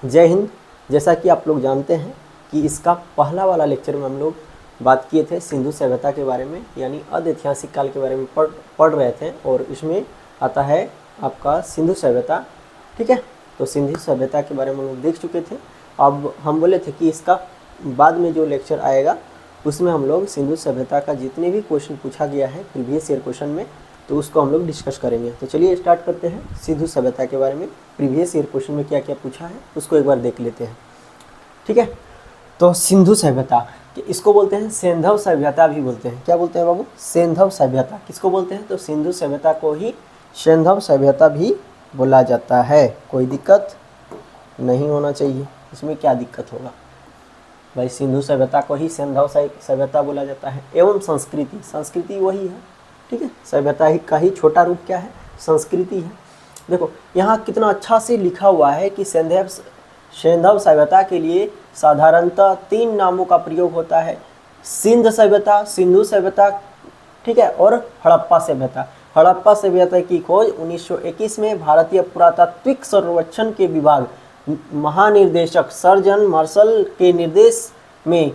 जय हिंद। जैसा कि आप लोग जानते हैं कि इसका पहला वाला लेक्चर में हम लोग बात किए थे सिंधु सभ्यता के बारे में, यानी अधैतिहासिक काल के बारे में पढ़ रहे थे, और इसमें आता है आपका सिंधु सभ्यता। ठीक है, तो सिंधु सभ्यता के बारे में हम लोग देख चुके थे। अब हम बोले थे कि इसका बाद में जो लेक्चर आएगा उसमें हम लोग सिंधु सभ्यता का जितने भी क्वेश्चन पूछा गया है प्रीवियस ईयर क्वेश्चन में, तो उसको हम लोग डिस्कस करेंगे। तो चलिए स्टार्ट करते हैं सिंधु सभ्यता के बारे में। प्रीवियस ईयर क्वेश्चन में क्या क्या पूछा है उसको एक बार देख लेते हैं। ठीक है, तो सिंधु सभ्यता, इसको बोलते हैं सिंधव सभ्यता भी बोलते हैं। क्या बोलते हैं बाबू? सिंधव सभ्यता। किसको बोलते हैं? तो सिंधु सभ्यता को ही सिंधव सभ्यता भी बोला जाता है। कोई दिक्कत नहीं होना चाहिए, इसमें क्या दिक्कत होगा भाई? सिंधु सभ्यता को ही सिंधव सभ्यता बोला जाता है। एवं संस्कृति, संस्कृति वही है। ठीक है, सभ्यता ही का ही छोटा रूप क्या है? संस्कृति है। देखो यहाँ कितना अच्छा से लिखा हुआ है कि सिंधव सभ्यता के लिए साधारणतः 3 नामों का प्रयोग होता है। सिंध सभ्यता, सिंधु सभ्यता, ठीक है, और हड़प्पा सभ्यता। हड़प्पा सभ्यता की खोज 1921 में भारतीय पुरातात्विक सर्वेक्षण के विभाग महानिर्देशक सर जॉन मार्शल के निर्देश में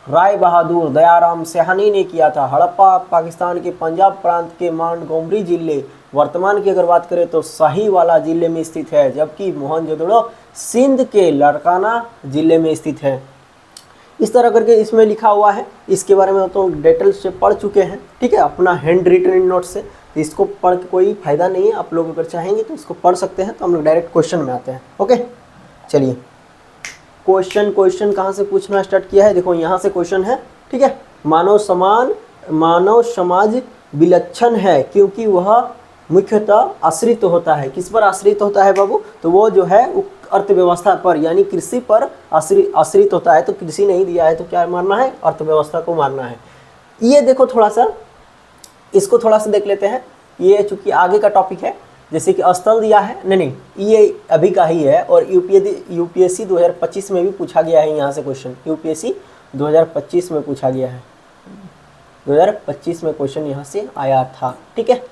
राय बहादुर दयाराम सैनी ने किया था। हड़प्पा पाकिस्तान के पंजाब प्रांत के मोंटगोमरी जिले, वर्तमान की अगर बात करें तो साहिवाला जिले में स्थित है, जबकि मोहनजोदड़ो सिंध के लारकाना जिले में स्थित है। इस तरह करके इसमें लिखा हुआ है। इसके बारे में तो डिटेल से पढ़ चुके हैं। ठीक है, अपना हैंड रिटन नोट से, तो इसको पढ़ के कोई फायदा नहीं है। आप लोग अगर चाहेंगे तो इसको पढ़ सकते हैं। तो हम लोग डायरेक्ट क्वेश्चन में आते हैं। ओके, चलिए क्वेश्चन कहाँ से पूछना स्टार्ट किया है? देखो यहाँ से क्वेश्चन है। ठीक है, मानव समाज विलक्षण है क्योंकि वह मुख्यतः आश्रित होता है। किस पर आश्रित होता है बाबू? तो वो जो है अर्थव्यवस्था पर, यानी कृषि पर आश्रित होता है। तो कृषि नहीं दिया है तो क्या मानना है? अर्थव्यवस्था को मानना है। ये देखो थोड़ा सा, इसको थोड़ा सा देख लेते हैं। ये चूंकि आगे का टॉपिक है, जैसे कि स्थल दिया है, नहीं ये अभी का ही है, और यूपीएससी 2025 में भी पूछा गया है यहाँ से क्वेश्चन। यूपीएससी 2025 में पूछा गया है, 2025 में क्वेश्चन यहाँ से आया था। ठीक है,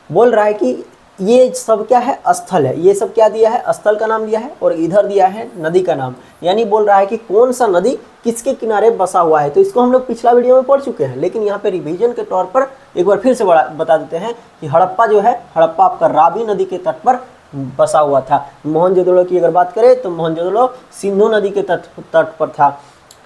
बोल रहा है कि ये सब क्या है? स्थल है। ये सब क्या दिया है? स्थल का नाम दिया है, और इधर दिया है नदी का नाम। यानी बोल रहा है कि कौन सा नदी किसके किनारे बसा हुआ है। तो इसको हम लोग पिछला वीडियो में पढ़ चुके हैं, लेकिन यहाँ पे रिवीजन के तौर पर एक बार फिर से बता देते हैं कि हड़प्पा जो है, हड़प्पा आपका रावी नदी के तट पर बसा हुआ था। मोहनजोदड़ो की अगर बात करें तो मोहनजोदड़ो सिंधु नदी के तट पर था।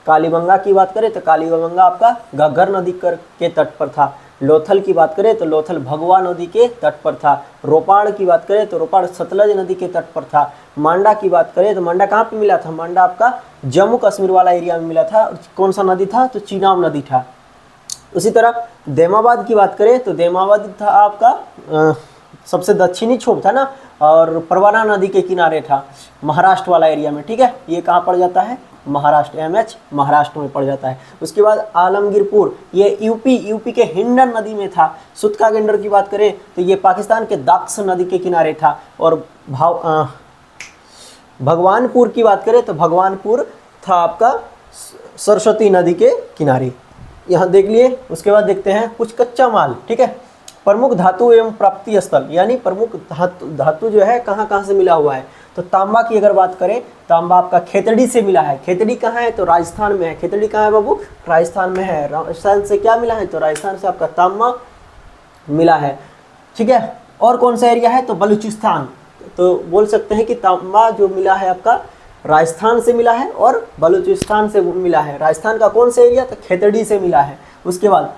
कालीबंगा की बात करें तो कालीबंगा आपका घग्गर नदी के तट पर था। लोथल की बात करें तो लोथल भगवा नदी के तट पर था। रोपाड़ की बात करें तो रोपाड़ सतलज नदी के तट पर था। मांडा की बात करें तो मांडा कहाँ पे मिला था? मांडा आपका जम्मू कश्मीर वाला एरिया में मिला था। कौन सा नदी था? तो चीनाब नदी था। उसी तरह देमाबाद की बात करें तो देमाबाद था आपका सबसे दक्षिणी छोर था ना, और परवाना नदी के किनारे था, महाराष्ट्र वाला एरिया में। ठीक है, ये कहाँ पड़ जाता है? महाराष्ट्र, एमएच महाराष्ट्र में पड़ जाता है। उसके बाद आलमगीरपुर, ये यूपी के हिंडन नदी में था। सुतका गेंडर की बात करें तो ये पाकिस्तान के दाक्ष नदी के किनारे था। और भगवानपुर की बात करें तो भगवानपुर था आपका सरस्वती नदी के किनारे। यहाँ देख लिए। उसके बाद देखते हैं कुछ कच्चा माल। ठीक है, प्रमुख धातु एवं प्राप्ति स्थल, यानी प्रमुख धातु जो है कहाँ कहाँ से मिला हुआ है? तो तांबा की अगर बात करें, तांबा आपका खेतड़ी से मिला है। खेतड़ी कहाँ है? तो राजस्थान में है। खेतड़ी कहाँ है बाबू? राजस्थान में है। राजस्थान से क्या मिला है? तो राजस्थान से आपका तांबा मिला है। ठीक है, और कौन सा एरिया है? तो बलूचिस्तान। तो बोल सकते हैं कि तांबा जो मिला है आपका राजस्थान से मिला है और बलूचिस्तान से मिला है। राजस्थान का कौन सा एरिया? तो खेतड़ी से मिला है। उसके बाद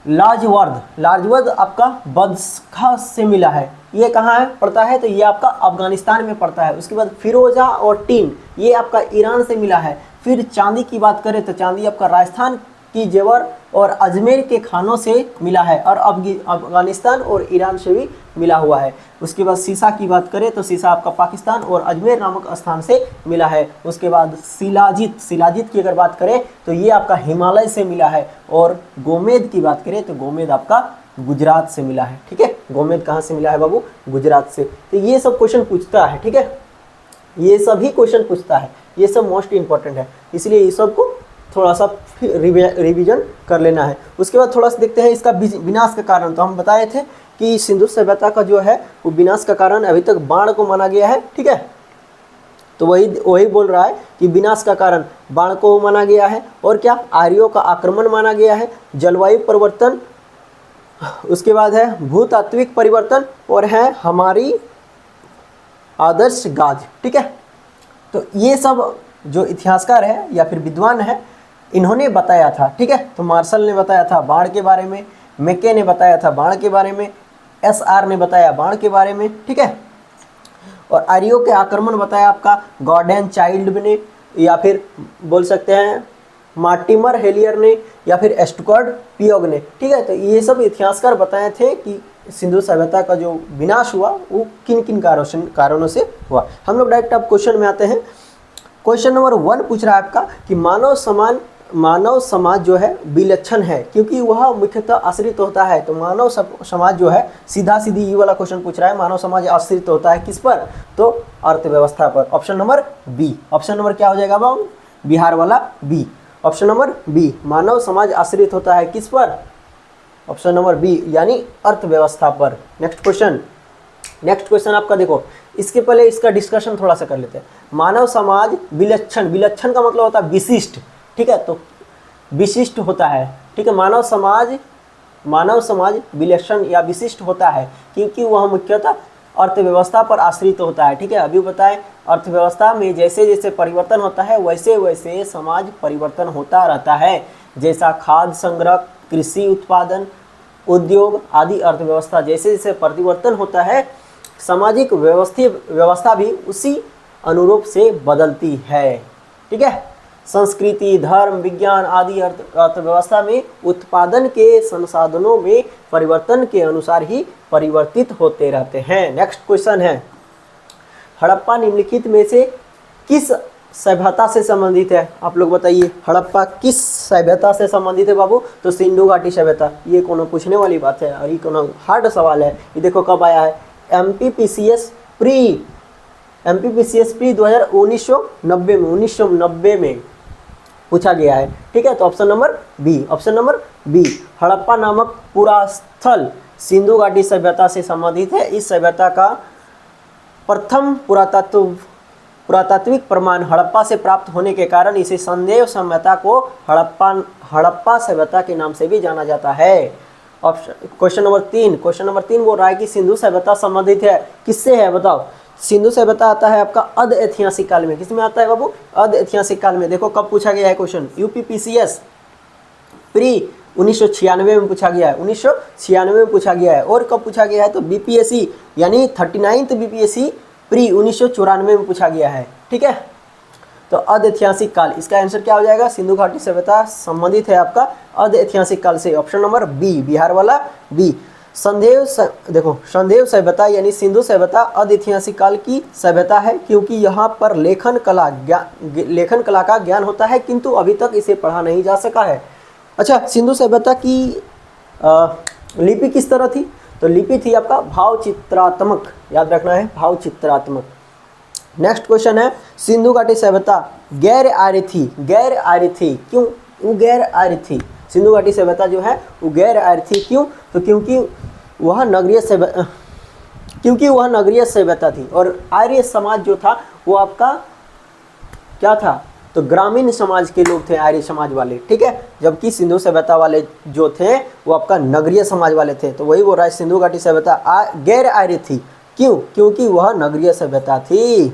लाजवर्द आपका बदख्शा से मिला है। ये कहाँ है पड़ता है? तो ये आपका अफगानिस्तान में पड़ता है। उसके बाद फिरोजा और टीन, ये आपका ईरान से मिला है। फिर चांदी की बात करें तो चांदी आपका राजस्थान की जेवर और अजमेर के खानों से मिला है, और अफगानिस्तान और ईरान से भी मिला हुआ है। उसके बाद सीसा की बात करें तो सीसा आपका पाकिस्तान और अजमेर नामक स्थान से मिला है। उसके बाद शिलाजीत की अगर बात करें तो ये आपका हिमालय से मिला है। और गोमेद की बात करें तो गोमेद आपका गुजरात से मिला है। ठीक है, गोमेद कहाँ से मिला है बाबू? गुजरात से। तो ये सब क्वेश्चन पूछता है। ठीक है, ये सभी क्वेश्चन पूछता है, ये सब मोस्ट इंपॉर्टेंट है, इसलिए ये सब को थोड़ा सा रिवीजन कर लेना है। उसके बाद थोड़ा सा देखते हैं इसका विनाश का कारण। तो हम बताए थे कि सिंधु सभ्यता का जो है वो विनाश का कारण अभी तक बाढ़ को माना गया है। ठीक है, तो वही वही बोल रहा है कि विनाश का कारण बाण को माना गया है, और क्या आर्यों का आक्रमण माना गया है, जलवायु परिवर्तन, उसके बाद है भूतात्विक परिवर्तन, और है हमारी आदर्श गाज। ठीक है, तो ये सब जो इतिहासकार है या फिर विद्वान है इन्होंने बताया था। ठीक है, तो मार्शल ने बताया था बाण के बारे में, मैके ने बताया था बाण के बारे में, एसआर ने बताया बाण के बारे में। ठीक है, और आर्यों के आक्रमण बताया आपका गॉर्डन चाइल्ड ने, या फिर बोल सकते हैं मार्टिमर हेलियर ने, या फिर एस्टुअर्ट पियोग ने। ठीक है, तो ये सब इतिहासकार बताए थे कि सिंधु सभ्यता का जो विनाश हुआ वो किन किन कारणों से हुआ। हम लोग डायरेक्ट अब क्वेश्चन में आते हैं। क्वेश्चन नंबर 1 पूछ रहा है आपका कि मानव समाज जो है विलक्षण है क्योंकि वह मुख्यतः आश्रित होता है। तो मानव समाज जो है सीधा सीधी ये वाला क्वेश्चन पूछ रहा है, मानव समाज आश्रित होता है किस पर? तो अर्थव्यवस्था पर। Option number B. Option number क्या हो जाएगा बाबू? बिहार वाला बी। ऑप्शन नंबर बी, मानव समाज आश्रित होता है किस पर? ऑप्शन नंबर बी यानी अर्थव्यवस्था पर। नेक्स्ट क्वेश्चन आपका देखो, इसके पहले इसका डिस्कशन थोड़ा सा कर लेते हैं। मानव समाज विलक्षण, विलक्षण का मतलब होता है विशिष्ट। ठीक है, तो विशिष्ट होता है। ठीक है, मानव समाज विलक्षण या विशिष्ट होता है क्योंकि वह मुख्यतः अर्थव्यवस्था पर आश्रित होता है। ठीक है, अभी बताएं अर्थव्यवस्था में जैसे जैसे परिवर्तन होता है वैसे वैसे समाज परिवर्तन होता रहता है। जैसा खाद्य संग्रह, कृषि उत्पादन, उद्योग आदि अर्थव्यवस्था जैसे जैसे परिवर्तन होता है सामाजिक व्यवस्था भी उसी अनुरूप से बदलती है। ठीक है, संस्कृति, धर्म, विज्ञान आदि अर्थव्यवस्था में उत्पादन के संसाधनों में परिवर्तन के अनुसार ही परिवर्तित होते रहते हैं। नेक्स्ट क्वेश्चन है, हड़प्पा निम्नलिखित में से किस सभ्यता से संबंधित है? आप लोग बताइए, हड़प्पा किस सभ्यता से संबंधित है बाबू? तो सिंधु घाटी सभ्यता। ये कोनो पूछने वाली बात है और ये कोनो हार्ड सवाल है। ये देखो कब आया है, एमपीपीसीएस प्री 1990 में पूछा गया है। ठीक है, तो ऑप्शन नंबर बी हड़प्पा नामक पुरास्थल सिंधु घाटी सभ्यता से संबंधित है। इस सभ्यता का प्रथम पुरातात्विक प्रमाण हड़प्पा से प्राप्त होने के कारण इसे संदेव सभ्यता को हड़प्पा सभ्यता के नाम से भी जाना जाता है। क्वेश्चन नंबर 3 बोल रहा है कि सिंधु सभ्यता संबंधित है किससे है? बताओ। सिंधु सभ्यता आता है आपका अर्ध ऐतिहासिक काल में। किसमें आता है बाबू? अर्ध ऐतिहासिक काल में। देखो कब पूछा गया है क्वेश्चन, यूपीपीसीएस प्री 1996 में पूछा गया है। 1996 में पूछा गया है। और कब पूछा गया है? तो बीपीएससी यानी 39th बीपीएससी प्री 1994 में पूछा गया है। ठीक है, तो अर्ध ऐतिहासिक काल, इसका आंसर क्या हो जाएगा? सिंधु घाटी सभ्यता संबंधित है आपका अर्ध ऐतिहासिक काल से। ऑप्शन नंबर बी, बिहार वाला बी। संदेव सभ्यता यानी सिंधु सभ्यता अर्ध ऐतिहासिक काल की सभ्यता है क्योंकि यहाँ पर लेखन कला का ज्ञान होता है किंतु अभी तक इसे पढ़ा नहीं जा सका है। अच्छा, सिंधु सभ्यता की लिपि किस तरह थी? तो लिपि थी आपका भावचित्रात्मक, याद रखना है, भावचित्रात्मक। नेक्स्ट क्वेश्चन है, सिंधु घाटी सभ्यता गैर आर्य थी। क्यों वो गैर आर्य थी? सिंधु घाटी सभ्यता जो है वो गैर आर्य थी। क्यों? तो क्योंकि वह नगरीय सभ्यता थी और आर्य समाज जो था वो आपका क्या था? तो ग्रामीण समाज के लोग थे आर्य समाज वाले। ठीक है, जबकि सिंधु सभ्यता वाले जो थे वो आपका नगरीय समाज वाले थे। तो वही बोल रहा है सिंधु घाटी सभ्यता गैर आर्य थी। क्यों? क्योंकि वह नगरीय सभ्यता थी।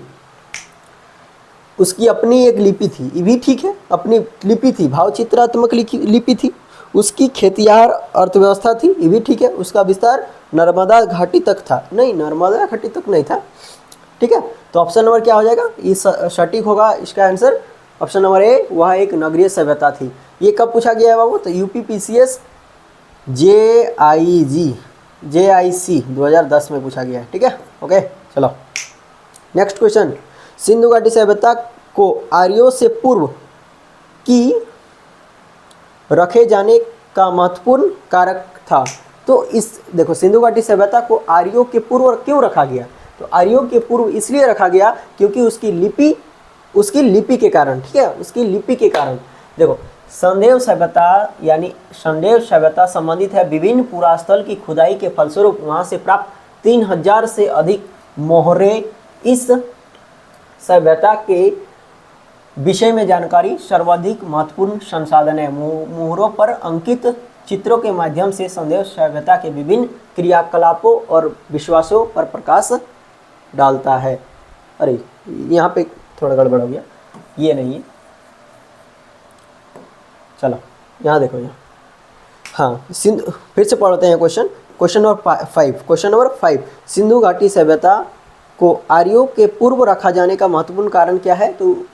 उसकी अपनी एक लिपि थी, ये भी ठीक है, अपनी लिपि थी, भावचित्रात्मक लिपि थी। उसकी खेतियार अर्थव्यवस्था थी, ये भी ठीक है। उसका विस्तार नर्मदा घाटी तक था। नहीं, नर्मदा घाटी तक नहीं था। ठीक है, तो ऑप्शन नंबर क्या हो जाएगा? ये सटीक होगा इसका आंसर। ऑप्शन नंबर ए, वह एक नगरीय सभ्यता थी। ये कब पूछा गया है बाबू? तो यूपीपीसीएस JIC 2010 में पूछा गया है। ठीक है, ओके, चलो नेक्स्ट क्वेश्चन। सिंधु घाटी सभ्यता को आर्यों से पूर्व की रखे जाने का महत्वपूर्ण कारक था। तो इस देखो, सिंधु घाटी सभ्यता को आर्यों के पूर्व क्यों रखा गया? तो आर्यों के पूर्व इसलिए रखा गया क्योंकि उसकी लिपि के कारण। ठीक है, उसकी लिपि के कारण। देखो, संदेव सभ्यता संबंधित है विभिन्न पुरास्थल की खुदाई के फलस्वरूप वहां से प्राप्त 3000 से अधिक मोहरे इस सभ्यता के विषय में जानकारी सर्वाधिक महत्वपूर्ण संसाधन है। मोहरों पर अंकित चित्रों के माध्यम से संदेश सभ्यता के विभिन्न क्रियाकलापों और विश्वासों पर प्रकाश डालता है। अरे यहाँ पे थोड़ा गड़बड़ हो गया, ये नहीं है, चलो यहाँ देखो यहाँ, हाँ सिंधु, फिर से पढ़ते हैं क्वेश्चन नंबर 5। सिंधु घाटी सभ्यता को आर्यों के पूर्व रखा जाने का महत्वपूर्ण कारण क्या है? तो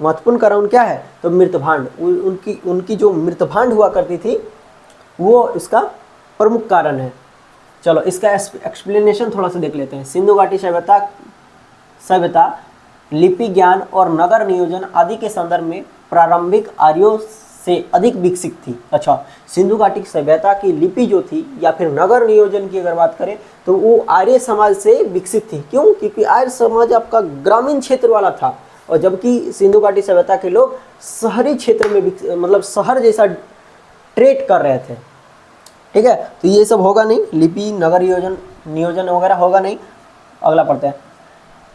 महत्वपूर्ण कारण क्या है? तो मृतभांड, उनकी जो मृतभांड हुआ करती थी वो इसका प्रमुख कारण है। चलो इसका एक्सप्लेनेशन थोड़ा सा देख लेते हैं। सिंधु घाटी सभ्यता लिपि ज्ञान और नगर नियोजन आदि के संदर्भ में प्रारंभिक आर्यों से अधिक विकसित थी। अच्छा, सिंधु घाटी सभ्यता की लिपि जो थी या फिर नगर नियोजन की अगर बात करें तो वो आर्य समाज से विकसित थी। क्यों? क्योंकि आर्य समाज आपका ग्रामीण क्षेत्र वाला था और जबकि सिंधु घाटी सभ्यता के लोग शहरी क्षेत्र में मतलब शहर जैसा ट्रेड कर रहे थे। ठीक है, तो ये सब होगा नहीं, लिपि नगर नियोजन वगैरह होगा नहीं। अगला पढ़ते हैं।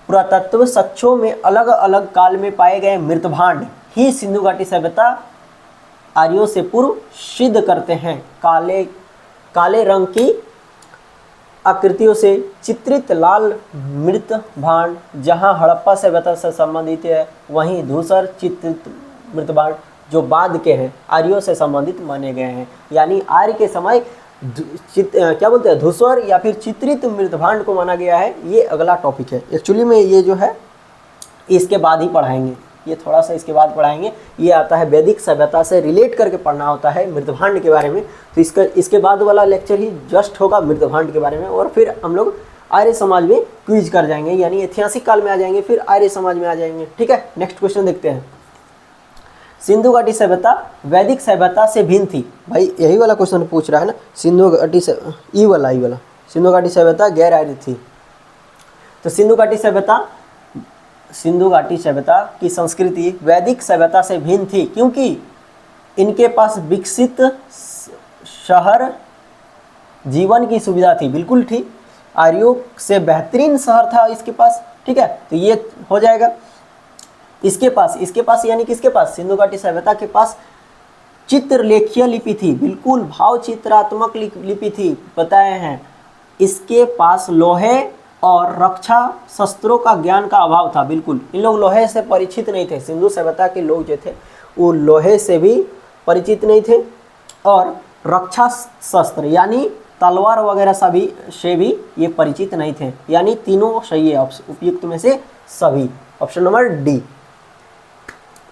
पुरातत्व साक्ष्यों में अलग अलग काल में पाए गए मृतभांड ही सिंधु घाटी सभ्यता आर्यों से पूर्व सिद्ध करते हैं। काले रंग की आकृतियों से चित्रित लाल मृतभांड जहां हड़प्पा सभ्यता से संबंधित है, वहीं धूसर चित्रित मृतभांड जो बाद के हैं आर्यों से संबंधित माने गए हैं। यानी आर्य के समय क्या बोलते हैं, धूसर या फिर चित्रित मृतभांड को माना गया है। ये अगला टॉपिक है। एक्चुअली में ये जो है इसके बाद ही पढ़ाएंगे, ये थोड़ा सा इसके बाद पढ़ाएंगे। ये आता है वैदिक सभ्यता से रिलेट करके पढ़ना होता है मृतभांड के बारे में। तो इसके बाद वाला लेक्चर ही जस्ट होगा मृतभांड के बारे में, और फिर हम लोग आर्य समाज में क्विज कर जाएंगे, यानी ऐतिहासिक काल में आ जाएंगे, फिर आर्य समाज में आ जाएंगे। ठीक है, नेक्स्ट क्वेश्चन देखते हैं। सिंधु घाटी सभ्यता वैदिक सभ्यता से भिन्न थी। भाई यही वाला क्वेश्चन पूछ रहा है ना, सिंधु घाटी ई वाला सिंधु घाटी सभ्यता गैर आर्य थी। तो सिंधु घाटी सभ्यता की संस्कृति वैदिक सभ्यता से भिन्न थी क्योंकि इनके पास विकसित शहर जीवन की सुविधा थी। बिल्कुल ठीक, आर्यों से बेहतरीन शहर था इसके पास। ठीक है, तो ये हो जाएगा। इसके पास यानी किसके पास? सिंधु घाटी सभ्यता के पास चित्रलेखीय लिपि थी। बिल्कुल, भाव चित्रात्मक लिपि थी, बताए हैं। इसके पास लोहे और रक्षा शस्त्रों का ज्ञान का अभाव था। बिल्कुल, इन लोग लोहे से परिचित नहीं थे। सिंधु सभ्यता के लोग जो थे वो लोहे से भी परिचित नहीं थे और रक्षा शस्त्र यानी तलवार वगैरह से भी ये परिचित नहीं थे। यानी तीनों सही है, उपयुक्त में से सभी। Option number D.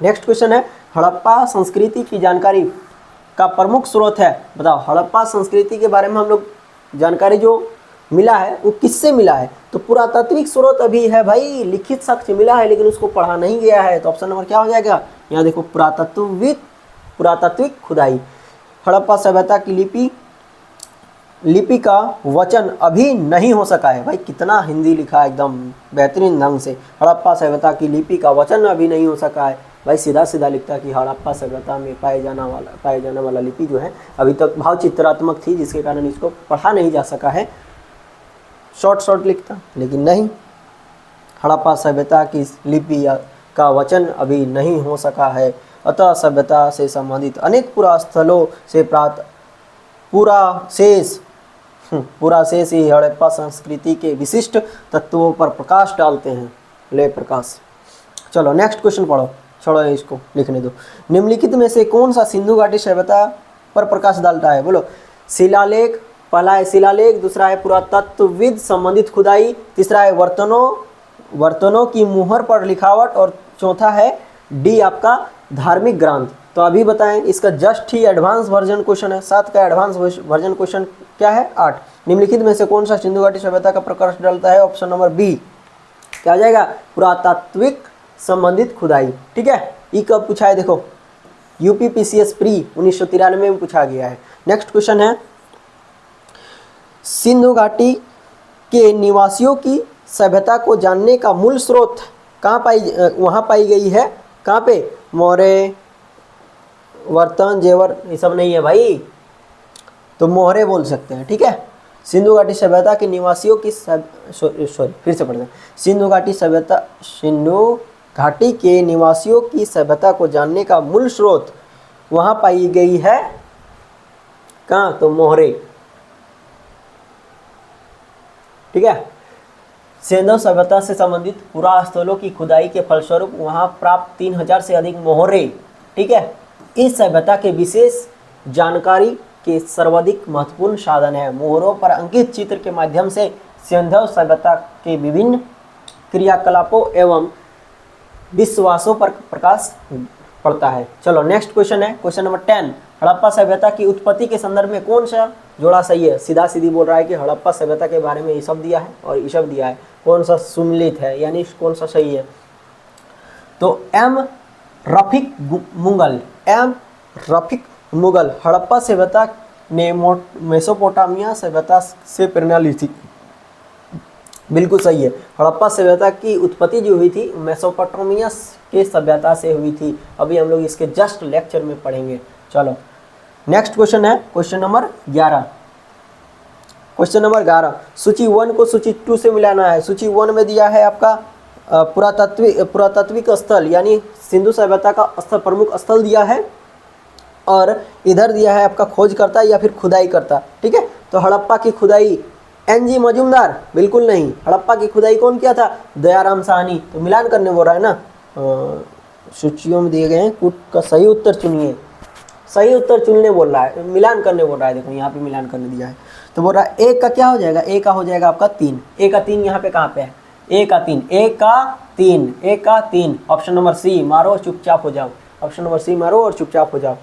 Next question है, हड़प्पा संस्कृति की जानकारी का प्रमुख स्रोत है। बताओ, हड़प्पा संस्कृति के बारे में हम लोग जानकारी जो मिला है वो किससे मिला है? तो पुरातात्विक स्रोत अभी है भाई, लिखित साक्ष्य मिला है लेकिन उसको पढ़ा नहीं गया है। तो ऑप्शन नंबर क्या हो जाएगा? यहाँ देखो, पुरातात्विक खुदाई। हड़प्पा सभ्यता की लिपि का वचन अभी नहीं हो सका है। भाई कितना हिंदी लिखा है एकदम बेहतरीन ढंग से। हड़प्पा सभ्यता की लिपि का वचन अभी नहीं हो सका है। भाई सीधा सीधा लिखता कि हड़प्पा सभ्यता में पाए जाने वाला लिपि जो है अभी तक भाव चित्रात्मक थी, जिसके कारण इसको पढ़ा नहीं जा सका है। शॉर्ट लिखता, लेकिन नहीं, हड़प्पा सभ्यता की लिपि का वचन अभी नहीं हो सका है। अतः सभ्यता से संबंधित अनेक पुरास्थलों से प्राप्त पूरा शेष ही हड़प्पा संस्कृति के विशिष्ट तत्वों पर प्रकाश डालते हैं। ले प्रकाश। चलो नेक्स्ट क्वेश्चन पढ़ो, छोड़ो इसको, लिखने दो। निम्नलिखित में से कौन सा सिंधु घाटी सभ्यता पर प्रकाश डालता है? बोलो। शिलालेख, पहला है शिलालेख, दूसरा है पुरातत्वविद संबंधित खुदाई, तीसरा है वर्तनों की मुहर पर लिखावट, और चौथा है डी आपका धार्मिक ग्रंथ। तो अभी बताएं, इसका जस्ट ही एडवांस वर्जन क्वेश्चन है। 7 का एडवांस वर्जन क्वेश्चन क्या है? 8। निम्नलिखित में से कौन सा सिंधु घाटी सभ्यता का प्रकाश डालता है? Option number B. क्या आ जाएगा? पुरातात्विक संबंधित खुदाई। ठीक है, ये कब पूछा है? देखो, यूपीपीसीएस प्री 1993 में पूछा गया है। नेक्स्ट क्वेश्चन है, सिंधु घाटी के निवासियों की सभ्यता को जानने का मूल स्रोत कहाँ पाई गई है? कहाँ पे? मोहरे, वर्तन, जेवर, ये सब नहीं है भाई, तो मोहरे बोल सकते हैं। ठीक है, सिंधु घाटी सभ्यता के निवासियों की सॉरी फिर से पढ़ते हैं। सिंधु घाटी के निवासियों की सभ्यता को जानने का मूल स्रोत वहाँ पाई गई है कहाँ, तो मोहरे। ठीक है, सिंधु सभ्यता से संबंधित पुरास्थलों की खुदाई के फलस्वरूप वहाँ प्राप्त 3000 से अधिक मोहरे, ठीक है, इस सभ्यता के विशेष जानकारी के सर्वाधिक महत्वपूर्ण साधन है। मोहरों पर अंकित चित्र के माध्यम से सिंधु सभ्यता के विभिन्न क्रियाकलापों एवं विश्वासों पर प्रकाश पड़ता है। चलो नेक्स्ट क्वेश्चन है, क्वेश्चन नंबर 10। हड़प्पा सभ्यता की उत्पत्ति के संदर्भ में कौन सा जोड़ा सही है? सीधा सीधी बोल रहा है कि हड़प्पा सभ्यता के बारे में ये सब दिया है और ये सब दिया है, कौन सा सुमिलित है यानी कौन सा सही है? तो एम रफीक मुगल हड़प्पा सभ्यता ने मेसोपोटामिया सभ्यता से प्रेरणा ली थी। बिल्कुल सही है, हड़प्पा सभ्यता की उत्पत्ति जो हुई थी मेसोपोटामिया के सभ्यता से हुई थी। अभी हम लोग इसके जस्ट लेक्चर में पढ़ेंगे। चलो नेक्स्ट क्वेश्चन है क्वेश्चन नंबर 11। क्वेश्चन नंबर 11, सूची 1 को सूची 2 से मिलाना है। सूची 1 में दिया है आपका पुरातात्विक स्थल यानी सिंधु सभ्यता का स्थल, प्रमुख स्थल दिया है, और इधर दिया है आपका खोजकर्ता या फिर खुदाई करता। ठीक है, तो हड़प्पा की खुदाई एनजी मजूमदार, बिल्कुल नहीं। हड़प्पा की खुदाई कौन किया था? दयाराम साहनी। तो मिलान करने बोल रहा है ना, सूचियों में दिए गए हैं, कुट का सही उत्तर चुनिए। सही उत्तर चुनने बोल रहा है, मिलान करने बोल रहा है। देखो यहाँ पे मिलान करने दिया है, तो बोल रहा है एक का क्या हो जाएगा? एक का हो जाएगा आपका 3। एक का 3 यहाँ पे कहाँ पे है? एक का 3, एक का 3। ऑप्शन नंबर सी मारो और चुपचाप हो जाओ। ऑप्शन नंबर सी मारो और चुपचाप हो जाओ।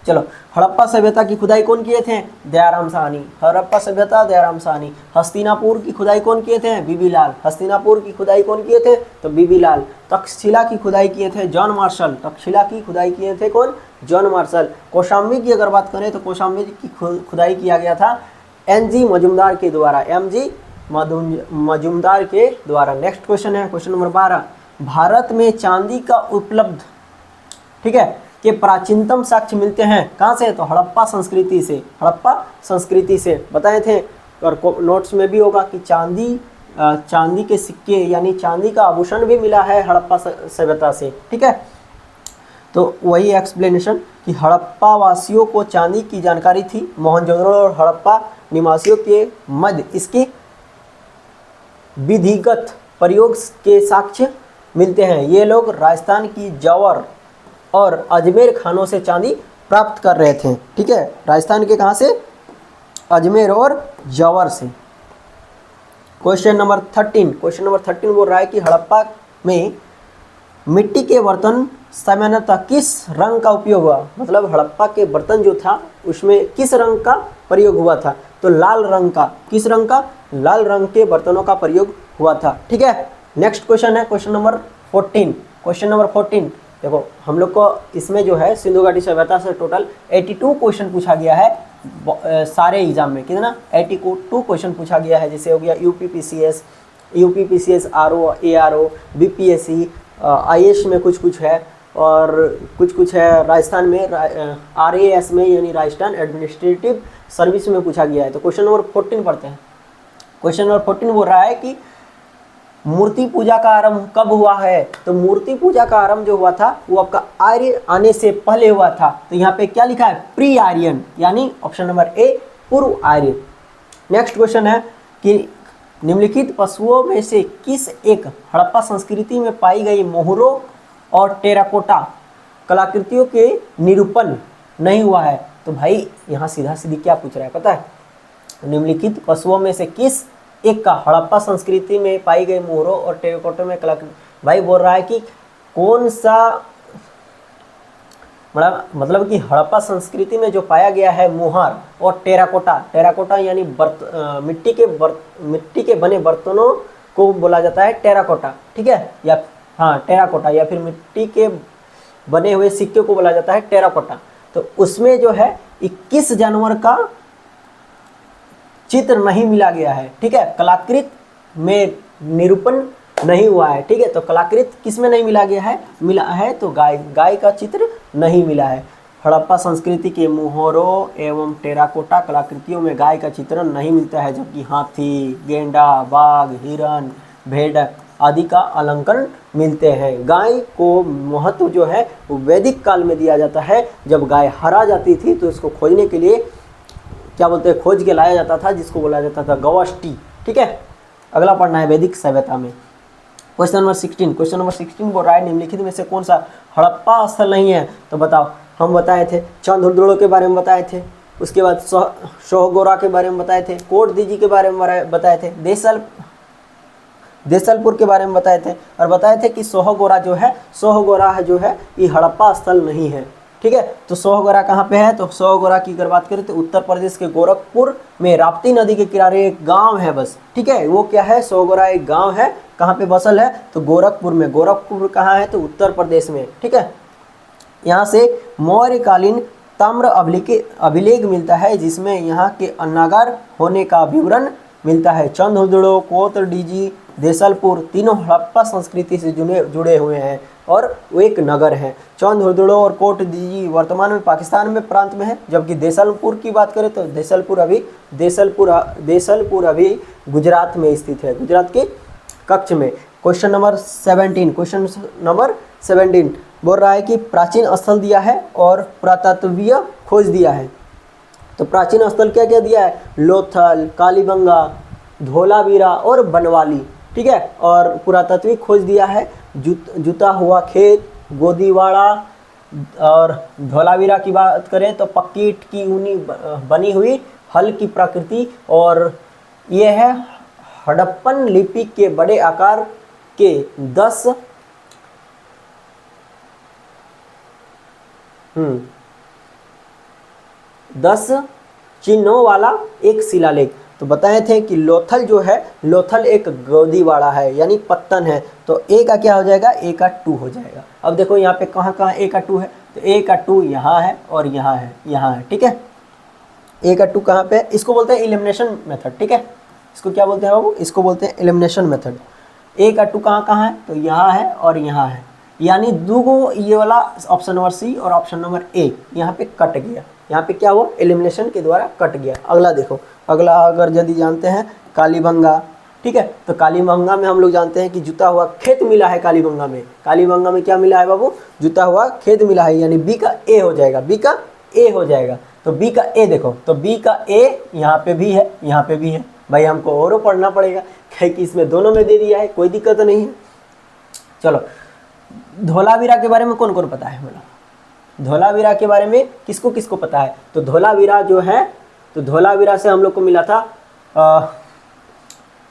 चलो, हड़प्पा सभ्यता की खुदाई कौन किए थे? दयाराम साहनी। हड़प्पा सभ्यता दयाराम साहनी। हस्तिनापुर की खुदाई कौन किए थे? बीबी लाल। हस्तिनापुर की खुदाई कौन किए थे? तो बीबी लाल। तक्षशिला की खुदाई किए थे जॉन मार्शल। तक्षशिला की खुदाई किए थे कौन? John Marshall. कौशाम्बी की अगर बात करें तो कौशाम्बी की खुदाई किया गया था एनजी मजूमदार के द्वारा, एमजी मजूमदार के द्वारा। नेक्स्ट क्वेश्चन है क्वेश्चन नंबर 12। भारत में चांदी का उपलब्ध, ठीक है, के प्राचीनतम साक्ष्य मिलते हैं कहाँ से? तो हड़प्पा संस्कृति से। हड़प्पा संस्कृति से बताए थे, और नोट्स में भी होगा कि चांदी के सिक्के यानी चांदी का आभूषण भी मिला है हड़प्पा सभ्यता से। ठीक है, तो वही एक्सप्लेनेशन कि हड़प्पा वासियों को चांदी की जानकारी थी। मोहनजोदड़ो और हड़प्पा निवासियों के मध्य इसके विधिगत प्रयोग के साक्ष्य मिलते हैं। ये लोग राजस्थान की जवर और अजमेर खानों से चांदी प्राप्त कर रहे थे। ठीक है, राजस्थान के कहाँ से? अजमेर और जवर से। Question number 13। क्वेश्चन नंबर 13 बोल रहा है कि हड़प्पा में मिट्टी के बर्तन सामान्यतः किस रंग का उपयोग हुआ? मतलब हड़प्पा के बर्तन जो था उसमें किस रंग का प्रयोग हुआ था? तो लाल रंग का। किस रंग का? लाल रंग के बर्तनों का प्रयोग हुआ था। ठीक है, नेक्स्ट क्वेश्चन है क्वेश्चन नंबर 14। क्वेश्चन नंबर 14 देखो, हम लोग को इसमें जो है सिंधु घाटी सभ्यता से टोटल 82 क्वेश्चन पूछा गया है सारे एग्जाम में। कितना? 82 क्वेश्चन पूछा गया है। जैसे हो गया UPPCS, RO, ARO, BPSC, IAS में कुछ है, और कुछ है राजस्थान में आरएएस में यानी राजस्थान एडमिनिस्ट्रेटिव सर्विस में पूछा गया है। तो क्वेश्चन नंबर 14 पढ़ते हैं। क्वेश्चन नंबर 14 बोल रहा है कि मूर्ति पूजा का आरंभ कब हुआ है? तो मूर्ति पूजा का आरंभ जो हुआ था वो आपका आर्य आने से पहले हुआ था। तो यहाँ पे क्या लिखा है? प्री आर्यन, यानी ऑप्शन नंबर ए पूर्व आर्य। नेक्स्ट क्वेश्चन है कि निम्नलिखित पशुओं में से किस एक हड़प्पा संस्कृति में पाई गई मोहरों और टेराकोटा कलाकृतियों के निरूपण नहीं हुआ है? तो भाई यहाँ सीधा सीधी क्या पूछ रहा है पता है? निम्नलिखित पशुओं में से किस एक का हड़प्पा संस्कृति में पाई गई मोहरों और टेराकोटा में कलाकृति, भाई बोल रहा है कि कौन सा, मतलब कि हड़प्पा संस्कृति में जो पाया गया है मोहर और टेराकोटा यानी मिट्टी के बने बर्तनों को बोला जाता है टेराकोटा। ठीक है, या हाँ टेराकोटा, या फिर मिट्टी के बने हुए सिक्के को बोला जाता है टेराकोटा। तो उसमें जो है 21 जानवर का चित्र नहीं मिला गया है। ठीक है, कलाकृत में निरूपण नहीं हुआ है। ठीक है, तो कलाकृत किस में नहीं मिला गया है? मिला है तो गाय का चित्र नहीं मिला है। हड़प्पा संस्कृति के मुहरों एवं टेराकोटा कलाकृतियों में गाय का चित्रण नहीं मिलता है, जबकि हाथी, गेंडा, बाघ, हिरण, भेड़ आदि का अलंकरण मिलते हैं। गाय को महत्व जो है वो वैदिक काल में दिया जाता है। जब गाय हरा जाती थी तो इसको खोजने के लिए क्या बोलते हैं, खोज के लाया जाता था, जिसको बोला जाता था गवष्टि। ठीक है, अगला पढ़ना है वैदिक सभ्यता में। क्वेश्चन नंबर 16 बोल रहा है निम्नलिखित में से कौन सा हड़प्पा स्थल नहीं है? तो बताओ। हम बताए थे चंद्रद्रोड़ के बारे में बताए थे, उसके बाद सोहगोरा के बारे में बताए थे, कोट दीजी के बारे में बताए थे, देसलपुर के बारे में बताए थे, और बताए थे कि सोहगोरा जो है ये हड़प्पा स्थल नहीं है। ठीक है, तो सोहगोरा कहाँ पे है? तो सोहगोरा की अगर बात करें तो उत्तर प्रदेश के गोरखपुर में राप्ती नदी के किनारे एक गांव है बस। ठीक है, वो क्या है? सोहगोरा एक गांव है। कहाँ पे बसल है? तो गोरखपुर में। गोरखपुर कहाँ है? तो उत्तर प्रदेश में। ठीक है, यहाँ से मौर्यकालीन ताम्र अभिलेख मिलता है, जिसमें यहाँ के अन्नागार होने का विवरण मिलता है। चंद्रद्रोड़, कोट डीजी, देसलपुर तीनों हड़प्पा संस्कृति से जुड़े हुए हैं और वो एक नगर है। चंद्रद्रोड़ और कोट डीजी वर्तमान में पाकिस्तान में प्रांत में है, जबकि देसलपुर की बात करें तो देसलपुर अभी गुजरात में स्थित है, गुजरात के कच्छ में। क्वेश्चन नंबर 17 बोल रहा है कि प्राचीन स्थल दिया है और पुरातत्वीय खोज दिया है। तो प्राचीन स्थल क्या क्या दिया है? लोथल, कालीबंगा, धोलावीरा और बनवाली। ठीक है, और पुरातत्विक खोज दिया है जुता हुआ खेत, गोदीवाड़ा, और धोलावीरा की बात करें तो पक्की ईंट की ऊनी बनी हुई हल की प्रकृति, और ये है हड़प्पन लिपि के बड़े आकार के 10 चिन्हों वाला एक शिलालेख। तो बताए थे कि लोथल जो है, लोथल एक गोदीवाड़ा है यानी पत्तन है। तो ए का क्या हो जाएगा? ए का 2 हो जाएगा। अब देखो यहाँ पे कहाँ कहाँ ए का 2 है? तो ए का 2 यहाँ है और यहाँ है, यहाँ है। ठीक है, ए का 2 कहाँ पे है? इसको बोलते हैं एलिमिनेशन मेथड। ठीक है, इसको क्या बोलते हैं बाबू? इसको बोलते हैं एलिमिनेशन मेथड। ए का 2 कहाँ कहाँ है? तो यहाँ है और यहाँ है, यानी दो ये वाला ऑप्शन नंबर सी और ऑप्शन नंबर ए यहाँ पे कट गया। यहाँ पे क्या हुआ? एलिमिनेशन के द्वारा कट गया। अगला देखो, अगला अगर यदि जानते हैं कालीबंगा। ठीक है, तो कालीबंगा में हम लोग जानते हैं कि जुता हुआ खेत मिला है। कालीबंगा में क्या मिला है बाबू? जुता हुआ खेत मिला है, यानी बी का ए हो जाएगा, बी का ए हो जाएगा। तो बी का ए देखो, तो बी का ए यहाँ पे भी है, यहाँ पे भी है। भाई हमको और पढ़ना पड़ेगा क्योंकि इसमें दोनों में दे दिया है, कोई दिक्कत नहीं है। चलो, धोलावीरा के बारे में कौन कौन पता है? बोलो, धोलावीरा के बारे में किसको किसको पता है? तो धोलावीरा जो है, तो धोलावीरा से हम लोग को मिला था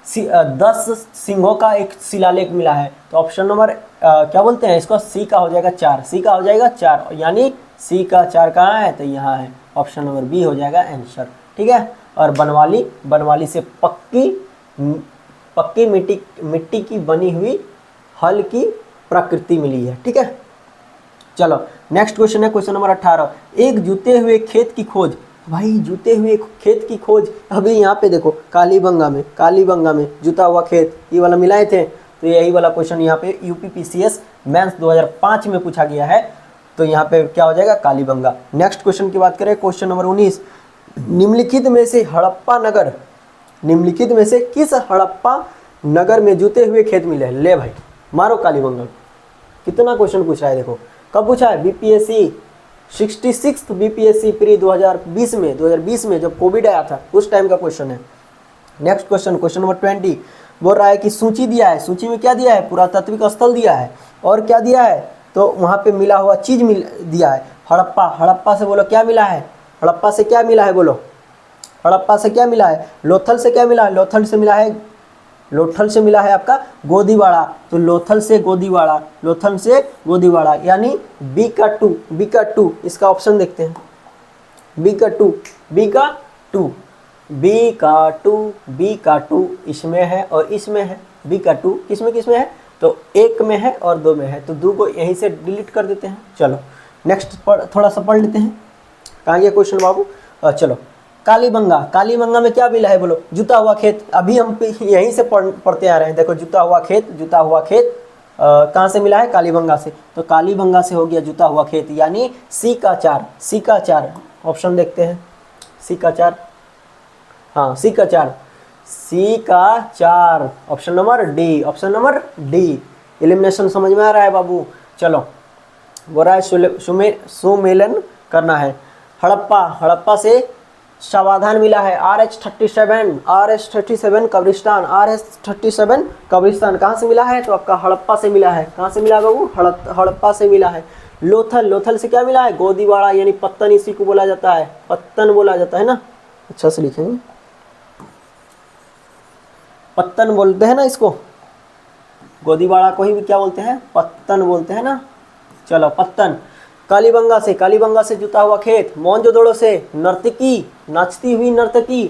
10 सिंहों का एक शिलालेख मिला है। तो ऑप्शन नंबर क्या बोलते हैं इसको? सी का हो जाएगा 4, सी का हो जाएगा 4, यानी सी का 4 कहाँ है? तो यहाँ है, ऑप्शन नंबर बी हो जाएगा आंसर। ठीक है, और बनवाली से पक्की मिट्टी की बनी हुई हल की प्रकृति मिली है। ठीक है, चलो नेक्स्ट क्वेश्चन है क्वेश्चन नंबर 18। एक जुते हुए खेत की खोज। भाई जुते हुए खेत की खोज अभी यहाँ पे देखो, कालीबंगा में जुता हुआ खेत ये वाला मिलाए थे। तो यही वाला क्वेश्चन यहाँ पे यूपीपीसीएस मेंस 2005 में पूछा गया है। तो यहाँ पे क्या हो जाएगा? कालीबंगा। नेक्स्ट क्वेश्चन की बात करें, क्वेश्चन नंबर 19। निम्नलिखित में से किस हड़प्पा नगर में जुते हुए खेत मिले हैं? ले भाई मारो कालीबंगा। कितना क्वेश्चन पूछा है देखो, कब पूछा है? बीपीएससी 66 बीपीएससी प्री 2020 में जब कोविड आया था उस टाइम का क्वेश्चन है। नेक्स्ट क्वेश्चन नंबर 20 बोल रहा है कि सूची दिया है। सूची में क्या दिया है? पुरातात्विक स्थल दिया है और क्या दिया है? तो वहाँ पे मिला हुआ चीज दिया है। हड़प्पा से बोलो क्या मिला है? हड़प्पा से क्या मिला है? बोलो, हड़प्पा से क्या मिला है? लोथल से क्या मिला है? लोथल से मिला है आपका गोदीवाड़ा। तो लोथल से गोदीवाड़ा यानी बी का 2 इसका ऑप्शन देखते हैं। बी का 2 इसमें है और इसमें है। बी का 2 किसमें है? तो एक में है और 2 में है, तो 2 को यहीं से डिलीट कर देते हैं। चलो नेक्स्ट थोड़ा सा पढ़ लेते हैं। कहाँ गया क्वेश्चन बाबू? चलो, कालीबंगा में क्या मिला है? बोलो, जुता हुआ खेत। अभी हम यहीं से पढ़ते आ रहे हैं। देखो, जुता हुआ खेत, कहाँ से मिला है? कालीबंगा से। तो कालीबंगा से हो गया जुता हुआ खेत, यानी सी का 4। सी का 4 ऑप्शन देखते हैं। सी का 4, हाँ सी का 4, सी का 4 option number D, option number D. Elimination समझ में आ रहा है बाबू? चलो, बोल रहा है सुमेलन करना है। हड़प्पा, हड़प्पा से समाधान मिला है RH37, RH37 कब्रिस्तान, RH37 कब्रिस्तान कहाँ से मिला है? तो आपका हड़प्पा से मिला है। कहाँ से मिला है बाबू? हड़प्पा से मिला है। लोथल, लोथल से क्या मिला है? गोदीवाड़ा, यानी पत्तन इसी को बोला जाता है, पत्तन बोला जाता है ना, अच्छा से लिखेंगे, पत्तन बोलते हैं ना इसको, गोदीवाड़ा को ही क्या बोलते हैं? पत्तन बोलते हैं ना। चलो पत्तन। कालीबंगा से, कालीबंगा से जुता हुआ खेत। मोहनजोदड़ो से नर्तकी, नाचती हुई नर्तकी,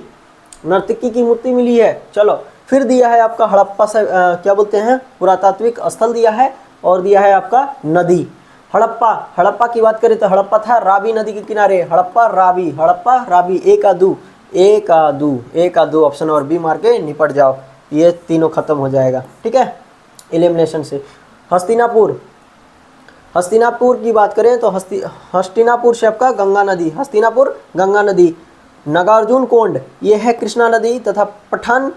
नर्तकी की मूर्ति मिली है। चलो फिर दिया है आपका हड़प्पा से क्या बोलते हैं? पुरातात्विक स्थल दिया है, और दिया है आपका नदी। हड़प्पा, हड़प्पा की बात करें तो हड़प्पा था रावी नदी के किनारे। हड़प्पा रावी, हड़प्पा रावी, एक आदू, एक आदू, एक आदू, ऑप्शन और बी मार के निपट जाओ, ये तीनों खत्म हो जाएगा। ठीक है, एलिमिनेशन से। हस्तिनापुर, हस्तिनापुर की बात करें तो हस्तिनापुर से आपका गंगा नदी, हस्तिनापुर गंगा नदी। नागार्जुन कोंड ये है कृष्णा नदी, तथा पठान,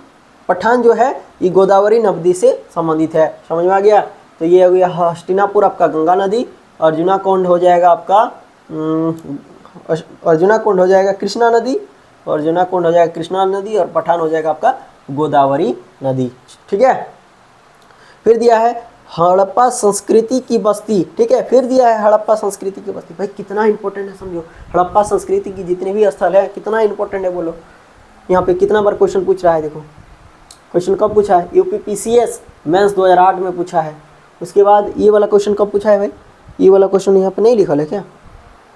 पठान जो है ये गोदावरी नदी से संबंधित है। समझ में आ गया? तो ये हो गया हस्तिनापुर आपका गंगा नदी, अर्जुना कोंड हो जाएगा आपका अर्जुना कोंड हो जाएगा कृष्णा नदी, अर्जुना कोंड हो जाएगा कृष्णा नदी, और पठान हो जाएगा आपका गोदावरी नदी। ठीक है, फिर दिया है हड़प्पा संस्कृति की बस्ती। ठीक है, फिर दिया है हड़प्पा संस्कृति की बस्ती। भाई कितना इंपॉर्टेंट है समझो, हड़प्पा संस्कृति की जितने भी स्थल है कितना इंपॉर्टेंट है बोलो। यहाँ पे कितना बार क्वेश्चन पूछ रहा है, देखो क्वेश्चन कब पूछा है? UPPCS मेंस 2008 में पूछा है। उसके बाद ये वाला क्वेश्चन कब पूछा है भाई? ये वाला क्वेश्चन यहाँ पे नहीं लिखा है क्या?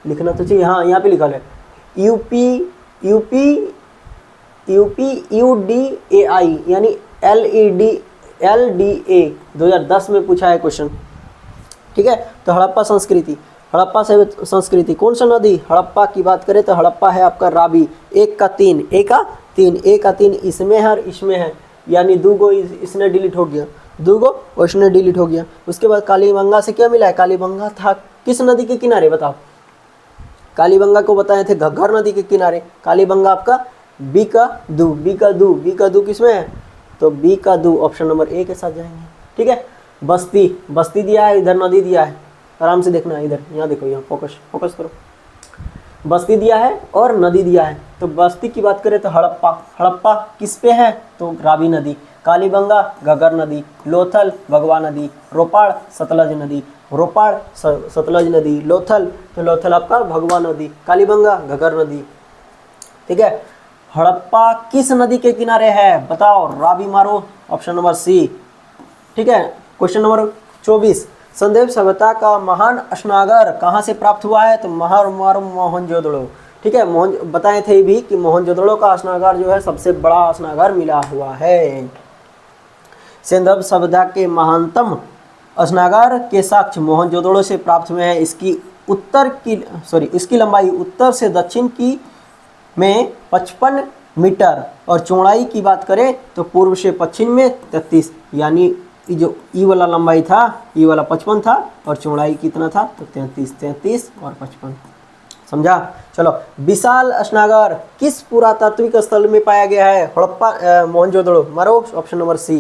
लिखना तो चाहिए, हाँ यहाँ पे लिखा है UPUDAI यानी LDA 2010 में पूछा है क्वेश्चन। ठीक है, तो हड़प्पा संस्कृति, हड़प्पा से संस्कृति कौन सा नदी? हड़प्पा की बात करें तो हड़प्पा है आपका रावी, 1 का 3, 1 का 3, 1 का 3 इसमें है और इसमें है, यानी 2 गो इसने डिलीट हो गया, 2 गो और इसने डिलीट हो गया। उसके बाद कालीबंगा से क्या मिला है? कालीबंगा था किस नदी के किनारे बताओ? कालीबंगा को बताए थे घग्गर नदी के किनारे। कालीबंगा आपका बी का दू किसमें है? तो बी का दू, ऑप्शन नंबर ए के साथ जाएंगे। ठीक है, बस्ती, बस्ती दिया है, इधर नदी दिया है, आराम से देखना है, इधर यहाँ देखो, यहाँ फोकस करो, बस्ती दिया है और नदी दिया है। तो बस्ती की बात करें तो हड़प्पा, हड़प्पा किस पे है? तो रावी नदी। कालीबंगा घग्गर नदी, लोथल भगवा नदी, रोपाड़ सतलज नदी, रोपाड़ सतलज नदी, लोथल तो लोथल आपका भगवा नदी, कालीबंगा घग्गर नदी। ठीक है, हड़प्पा किस नदी के किनारे है बताओ? रावी मारो, ऑप्शन नंबर सी। ठीक है, क्वेश्चन नंबर 24, संदेव सभ्यता का महान स्नागर कहाँ से प्राप्त हुआ है? तो मोहनजोदड़ो। ठीक है, बताए थे भी कि मोहनजोदड़ो का स्नागर जो है सबसे बड़ा स्नागर मिला हुआ है। संदेव सभ्यता के महानतम स्नागर के साक्ष्य मोहनजोदड़ो से प्राप्त हुए हैं। इसकी लंबाई उत्तर से दक्षिण की में 55 मीटर, और चौड़ाई की बात करें तो पूर्व से पश्चिम में 33, यानी जो ई वाला लंबाई था, ई वाला 55 था, और चौड़ाई कितना था? तो 33 और 55। समझा? चलो, विशाल स्नागर किस पुरातात्विक स्थल में पाया गया है? हड़प्पा मोहनजोदड़ो, मारो option number C.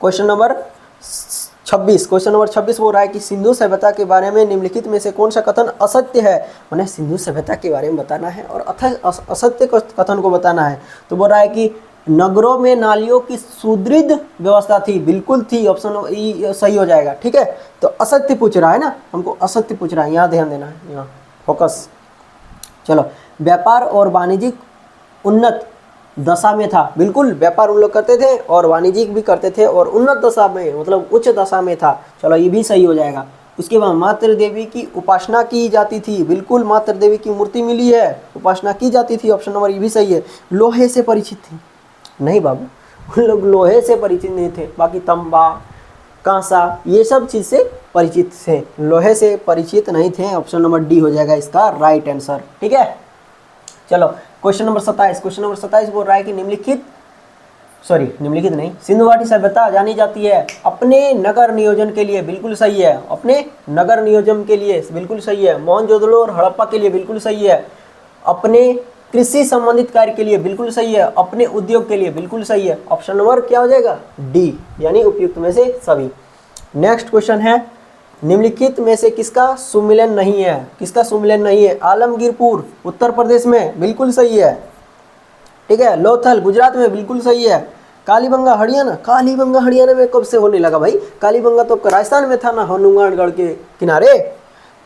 Question number 26, question number 26 बोल रहा है कि सिंधु सभ्यता के बारे में निम्नलिखित में से कौन सा कथन असत्य है? उन्हें सिंधु सभ्यता के बारे में बताना है और असत्य कथन को बताना है। तो बोल रहा है कि नगरों में नालियों की सुदृढ़ व्यवस्था थी, बिल्कुल थी, ऑप्शन ई सही हो जाएगा। ठीक है, तो असत्य पूछ रहा है ना, हमको असत्य पूछ रहा है, यहाँ ध्यान देना है, यहाँ फोकस। चलो, व्यापार और वाणिज्यिक उन्नत दशा में था, बिल्कुल व्यापार उन लोग करते थे और वाणिज्यिक भी करते थे, और उन्नत दशा में मतलब उच्च दशा में था। चलो, ये भी सही हो जाएगा। उसके बाद मातृ देवी की उपासना की जाती थी, बिल्कुल मातृ देवी की मूर्ति मिली है, उपासना की जाती थी, ऑप्शन नंबर ये भी सही है। लोहे से परिचित थी? नहीं बाबू, उन लोग लोहे से परिचित नहीं थे, बाकी तंबा कांसा ये सब चीज़ से परिचित थे, लोहे से परिचित नहीं थे, ऑप्शन नंबर डी हो जाएगा इसका राइट आंसर। ठीक है, चलो क्वेश्चन नंबर 27, क्वेश्चन नंबर 27 बोल रहा है कि निम्नलिखित सॉरी निम्नलिखित नहीं, सिंधु घाटी सभ्यता जानी जाती है अपने नगर नियोजन के लिए, बिल्कुल सही है, अपने नगर नियोजन के लिए बिल्कुल सही है। मोहनजोदड़ो और हड़प्पा के लिए बिल्कुल सही है। अपने कृषि संबंधित कार्य के लिए बिल्कुल सही है। अपने उद्योग के लिए बिल्कुल सही है। ऑप्शन नंबर क्या हो जाएगा? डी, यानी उपयुक्त में से सभी। नेक्स्ट क्वेश्चन है, निम्नलिखित में से किसका सुमिलन नहीं है? किसका सुमिलन नहीं है? आलमगीरपुर उत्तर प्रदेश में बिल्कुल सही है, ठीक है। लोथल गुजरात में बिल्कुल सही है। कालीबंगा हरियाणा, कालीबंगा हरियाणा में कब से होने लगा भाई? कालीबंगा तो राजस्थान में था ना, हनुमानगढ़ के किनारे।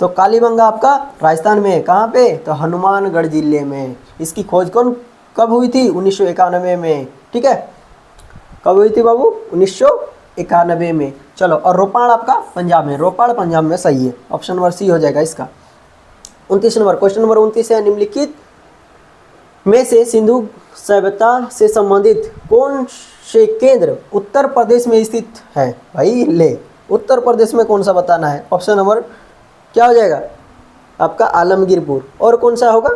तो कालीबंगा आपका राजस्थान में, कहाँ पे? तो हनुमानगढ़ जिले में। इसकी खोज कब हुई थी? 1991 में, ठीक है। कब हुई थी बाबू? 1991 में। चलो, और रोपाड़ आपका पंजाब में, रोपाड़ पंजाब में सही है। ऑप्शन नंबर सी हो जाएगा इसका। 29 नंबर, क्वेश्चन नंबर 29 है, निम्नलिखित में से सिंधु सभ्यता से संबंधित कौन से केंद्र उत्तर प्रदेश में स्थित है? भाई ले, उत्तर प्रदेश में कौन सा बताना है। ऑप्शन नंबर क्या हो जाएगा आपका? आलमगीरपुर। और कौन सा होगा?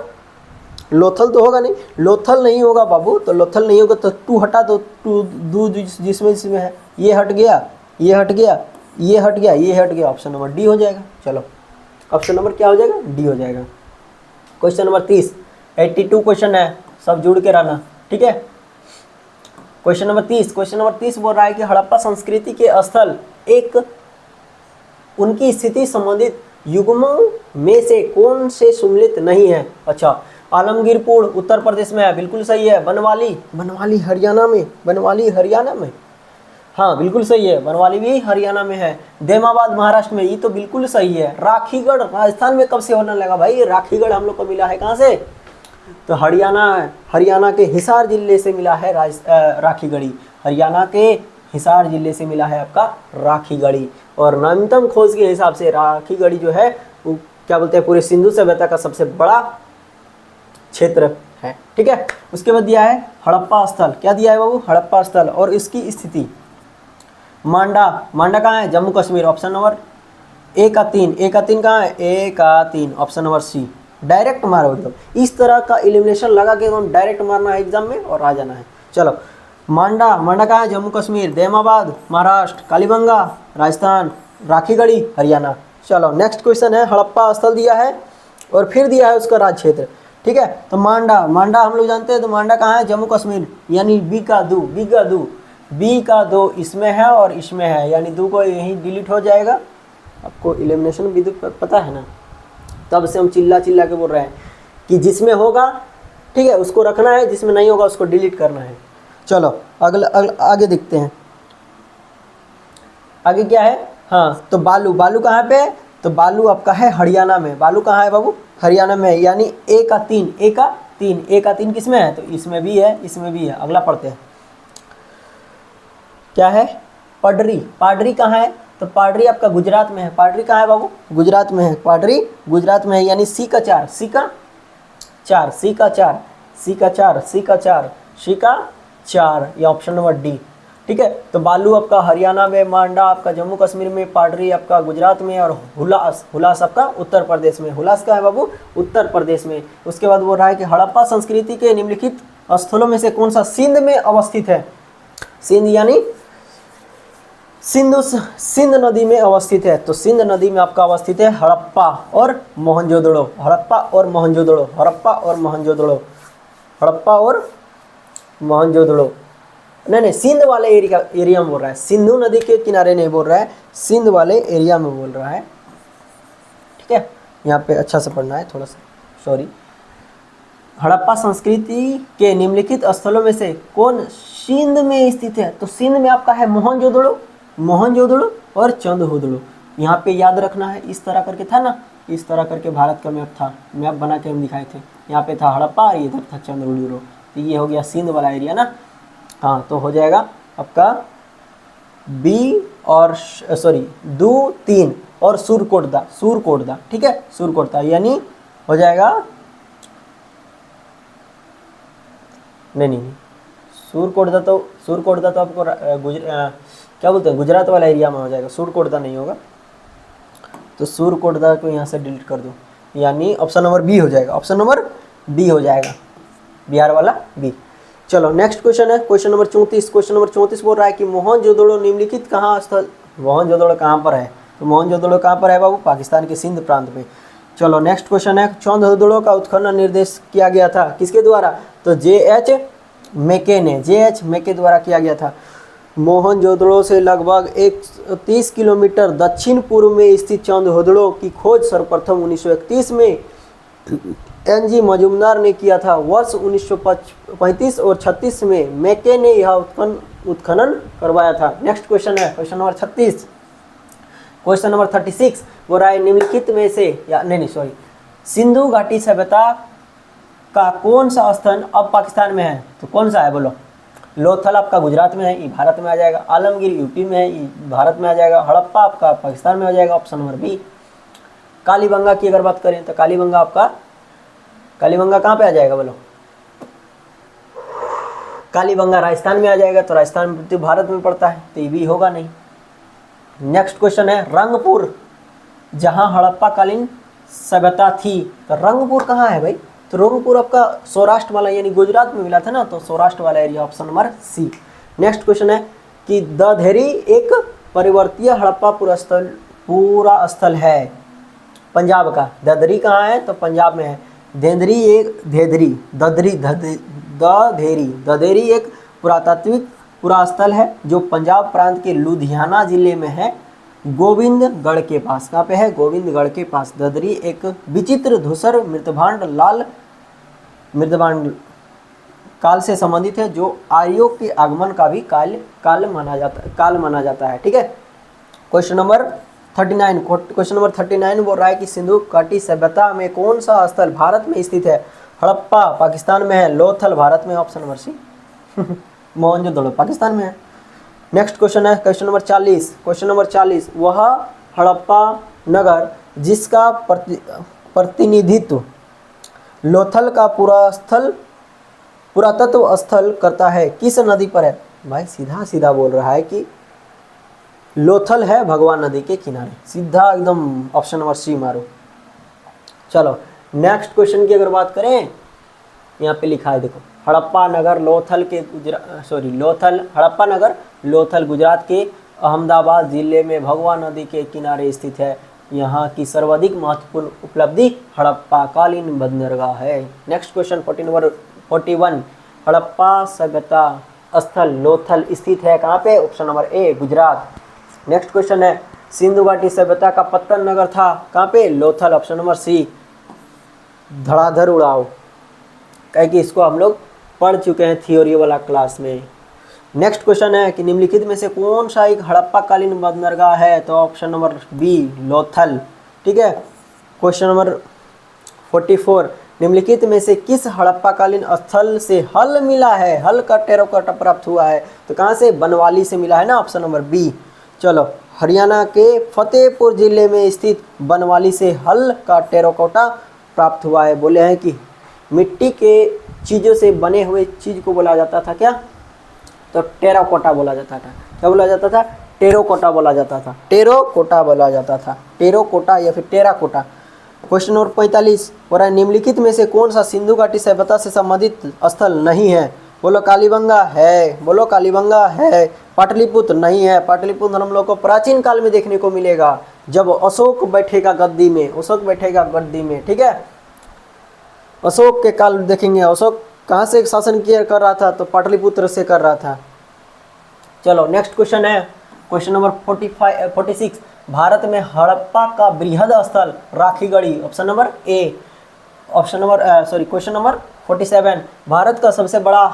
लोथल तो होगा नहीं, लोथल नहीं होगा बाबू। तो लोथल नहीं होगा तो टू हटा दो, टू दू जिसमें है, ये हट गया, ये हट गया, ये हट गया, ये हट गया। ऑप्शन नंबर डी हो जाएगा। चलो, ऑप्शन नंबर क्या हो जाएगा? डी हो जाएगा। क्वेश्चन नंबर 30, 82 क्वेश्चन है, सब जुड़ के रहना, ठीक है। क्वेश्चन नंबर 30 बोल रहा है कि हड़प्पा संस्कृति के स्थल एक उनकी स्थिति संबंधित युग्मों में से कौन से सुमिलित नहीं है? अच्छा, आलमगीरपुर उत्तर प्रदेश में है, बिल्कुल सही है। बनवाली हरियाणा में, बनवाली हरियाणा में, हाँ बिल्कुल सही है, बनवाली भी हरियाणा में है। देमाबाद महाराष्ट्र में, ये तो बिल्कुल सही है। राखीगढ़ राजस्थान में कब से होने लगा भाई? राखीगढ़ हम लोग को मिला है कहाँ से? तो हरियाणा के हिसार जिले से मिला है राखीगढ़ी। हरियाणा के हिसार जिले से मिला है आपका राखीगढ़ी। और नवीनतम खोज के हिसाब से राखीगढ़ी जो है वो क्या बोलते हैं, पूरे सिंधु सभ्यता का सबसे बड़ा क्षेत्र है, ठीक है। उसके बाद दिया है हड़प्पा स्थल। क्या दिया है बाबू? हड़प्पा स्थल। और इसकी स्थिति मांडा कहाँ है? Jammu Kashmir. Option number A का 3 कहाँ है? ए का 3, ऑप्शन नंबर सी। डायरेक्ट मारो एकदम, इस तरह का एलिमिनेशन लगा के एकदम डायरेक्ट मारना है एग्जाम में और आ जाना है। चलो, मांडा कहाँ है? जम्मू कश्मीर। देमाबाद महाराष्ट्र। कालीबंगा राजस्थान। राखीगढ़ी हरियाणा। चलो, नेक्स्ट क्वेश्चन है, हड़प्पा स्थल दिया है और फिर दिया है उसका राज्य क्षेत्र, ठीक है। तो मांडा हम लोग जानते हैं, तो मांडा कहाँ है? जम्मू कश्मीर, यानी बी का दो इसमें है और इसमें है, यानी दो को यहीं डिलीट हो जाएगा। आपको एलिमिनेशन विधि पता है ना, तब से हम चिल्ला के बोल रहे हैं कि जिसमें होगा ठीक है उसको रखना है, जिसमें नहीं होगा उसको डिलीट करना है। चलो आगे देखते हैं, आगे क्या है। हाँ, तो बालू कहाँ पे है? तो बालू आपका है हरियाणा में। बालू कहाँ है बाबू? हरियाणा में, यानी ए का तीन किस में है? तो इसमें भी है, इसमें भी है। अगला पढ़ते हैं, क्या है? पाडरी कहाँ है? तो पाडरी आपका गुजरात में है। पाडरी कहाँ है बाबू? गुजरात में है। पाडरी गुजरात में है, यानी सी का चार, ये ऑप्शन नंबर डी, ठीक है। तो बालू आपका हरियाणा में, मांडा आपका जम्मू कश्मीर में, पाडरी आपका गुजरात में और हुलास आपका उत्तर प्रदेश में। हुलास का है बाबू? उत्तर प्रदेश में। उसके बाद बोल रहा है कि हड़प्पा संस्कृति के निम्नलिखित स्थलों में से कौन सा सिंध में अवस्थित है? सिंध यानी सिंध नदी में अवस्थित है। तो सिंध नदी में आपका अवस्थित है हड़प्पा और मोहनजोदड़ो। नहीं, सिंध वाले एरिया में बोल रहा है, सिंधु नदी के किनारे नहीं बोल रहा है, सिंध वाले एरिया में बोल रहा है, ठीक है। यहाँ पे अच्छा से पढ़ना है थोड़ा सा, सॉरी। हड़प्पा संस्कृति के निम्नलिखित स्थलों में से कौन सिंध में स्थित है? तो सिंध में आपका है मोहनजोदड़ो और चंदहोदड़ो। यहाँ पे याद रखना है, इस तरह करके था ना, इस तरह करके भारत का मैप बना के हम दिखाए थे। यहाँ पे था हड़प्पा और इधर था चंदहोदड़ो, तो ये हो गया सिंध वाला एरिया ना। हाँ, तो हो जाएगा आपका बी और सॉरी 2 3 और सुरकोटदा, ठीक है। सुरकोटदा यानी हो जाएगा नहीं, सुरकोटदा तो आपको क्या बोलते हैं, गुजरात वाला एरिया में हो जाएगा, सुरकोटदा नहीं होगा। तो सुरकोटदा को यहाँ से डिलीट कर दो, यानी ऑप्शन नंबर बी हो जाएगा, ऑप्शन नंबर बी हो जाएगा, बिहार वाला बी। चलो नेक्स्ट क्वेश्चन है क्वेश्चन नंबर 34। क्वेश्चन नंबर 34 बोल रहा है कि मोहनजोदड़ो निम्नलिखित कहाँ स्थल, मोहनजोदड़ो कहाँ पर है, तो मोहनजोदड़ो कहाँ पर है बाबू, पाकिस्तान के सिंध प्रांत में। चलो नेक्स्ट क्वेश्चन है चौंधदड़ो का उत्खनन निर्देश किया गया था किसके द्वारा, तो J.H. मेके ने, J.H. मेके द्वारा किया गया था। मोहनजोदड़ो से लगभग 130 किलोमीटर दक्षिण पूर्व में स्थित चौंधदड़ो की खोज सर्वप्रथम 1931 में N.G. मजूमदार ने किया था। वर्ष 1935 और 36 में मेके ने यह उत्खनन करवाया था। नेक्स्ट क्वेश्चन है क्वेश्चन नंबर 36। क्वेश्चन नंबर 36 वो राय निम्नलिखित में से या नहीं सॉरी, सिंधु घाटी सभ्यता का कौन सा स्थान अब पाकिस्तान में है, तो कौन सा है बोलो। लोथल आपका गुजरात में है, ये भारत में आ जाएगा। आलमगीर यूपी में है, ये भारत में आ जाएगा। हड़प्पा आपका पाकिस्तान में आ जाएगा, ऑप्शन नंबर बी। कालीबंगा की अगर बात करें तो कालीबंगा कहाँ पे आ जाएगा बोलो, कालीबंगा राजस्थान में आ जाएगा, तो राजस्थान तो भारत में पड़ता है, तो ये भी होगा नहीं। नेक्स्ट क्वेश्चन है रंगपुर, जहां हड़प्पा कालीन सभ्यता थी, तो रंगपुर कहाँ है भाई, तो रंगपुर आपका सौराष्ट्र वाला यानी गुजरात में मिला था ना, तो सौराष्ट्र वाला area, option number C. Next question है कि दधेरी एक परिवर्तीय हड़प्पा पूरा स्थल है पंजाब का। ददरी कहाँ है, तो पंजाब में है। दधेरी एक पुरातात्विक पुरास्थल है जो पंजाब प्रांत के लुधियाना जिले में है, गोविंदगढ़ के पास। कहाँ पे है, गोविंदगढ़ के पास। ददरी एक विचित्र धूसर मृदभांड काल से संबंधित है, जो आर्यों के आगमन का भी काल माना जाता है। ठीक है। क्वेश्चन नंबर 39 बोल रहा है कि सिंधु घाटी सभ्यता में कौन सा स्थल भारत में स्थित है। हड़प्पा पाकिस्तान में है, लोथल भारत में, option number C. Mohenjodaro Pakistan में है। नेक्स्ट क्वेश्चन है क्वेश्चन नंबर 40। क्वेश्चन नंबर 40 वह हड़प्पा नगर जिसका प्रतिनिधित्व लोथल का पुरातत्व स्थल करता है किस नदी पर है। भाई सीधा सीधा बोल रहा है कि लोथल है भगवान नदी के किनारे, सीधा एकदम ऑप्शन नंबर सी मारो। चलो नेक्स्ट क्वेश्चन की अगर बात करें, यहाँ पे लिखा है देखो, हड़प्पा नगर लोथल गुजरात के अहमदाबाद जिले में भगवा नदी के किनारे स्थित है। यहाँ की सर्वाधिक महत्वपूर्ण उपलब्धि हड़प्पा कालीन बंदरगाह है। नेक्स्ट क्वेश्चन 41 हड़प्पा सभ्यता स्थल लोथल स्थित है कहाँ पे, option number A Gujarat. Next question है सिंधु घाटी सभ्यता का पत्तन नगर था कहाँ पे, लोथल, ऑप्शन नंबर सी। धड़ाधड़ उड़ाओ, कहे कि इसको हम लोग पढ़ चुके हैं थियोरी वाला क्लास में। नेक्स्ट क्वेश्चन है कि निम्नलिखित में से कौन सा एक हड़प्पा कालीन बंदरगाह है, तो ऑप्शन नंबर बी लोथल। ठीक है। क्वेश्चन नंबर 44 निम्नलिखित में से किस हड़प्पा कालीन स्थल से हल मिला है, हल का टेराकोटा प्राप्त हुआ है, तो कहाँ से, बनवाली से मिला है ना, ऑप्शन नंबर बी। चलो हरियाणा के फतेहपुर जिले में स्थित बनवाली से हल का टेराकोटा प्राप्त हुआ है। बोले हैं कि मिट्टी के चीज़ों से बने हुए चीज़ को बोला जाता था क्या, तो टेराकोटा बोला जाता था। क्या बोला जाता था, टेराकोटा बोला जाता था, टेराकोटा बोला जाता था, टेराकोटा या फिर टेराकोटा। क्वेश्चन नंबर 45 हो रहा है निम्नलिखित में से कौन सा सिंधु घाटी सभ्यता से संबंधित स्थल नहीं है। बोलो कालीबंगा है, बोलो कालीबंगा है। पाटलिपुत्र नहीं है, पाटलिपुत्र हम लोग को प्राचीन काल में देखने को मिलेगा जब अशोक बैठेगा गद्दी में। ठीक है। अशोक के काल देखेंगे, अशोक कहाँ से शासन किया कर रहा था, तो पाटलिपुत्र से कर रहा था। चलो नेक्स्ट क्वेश्चन है क्वेश्चन नंबर 46 भारत में हड़प्पा का बृहद स्थल Rakhigarhi, option number A. Question number 47 Bharat का सबसे बड़ा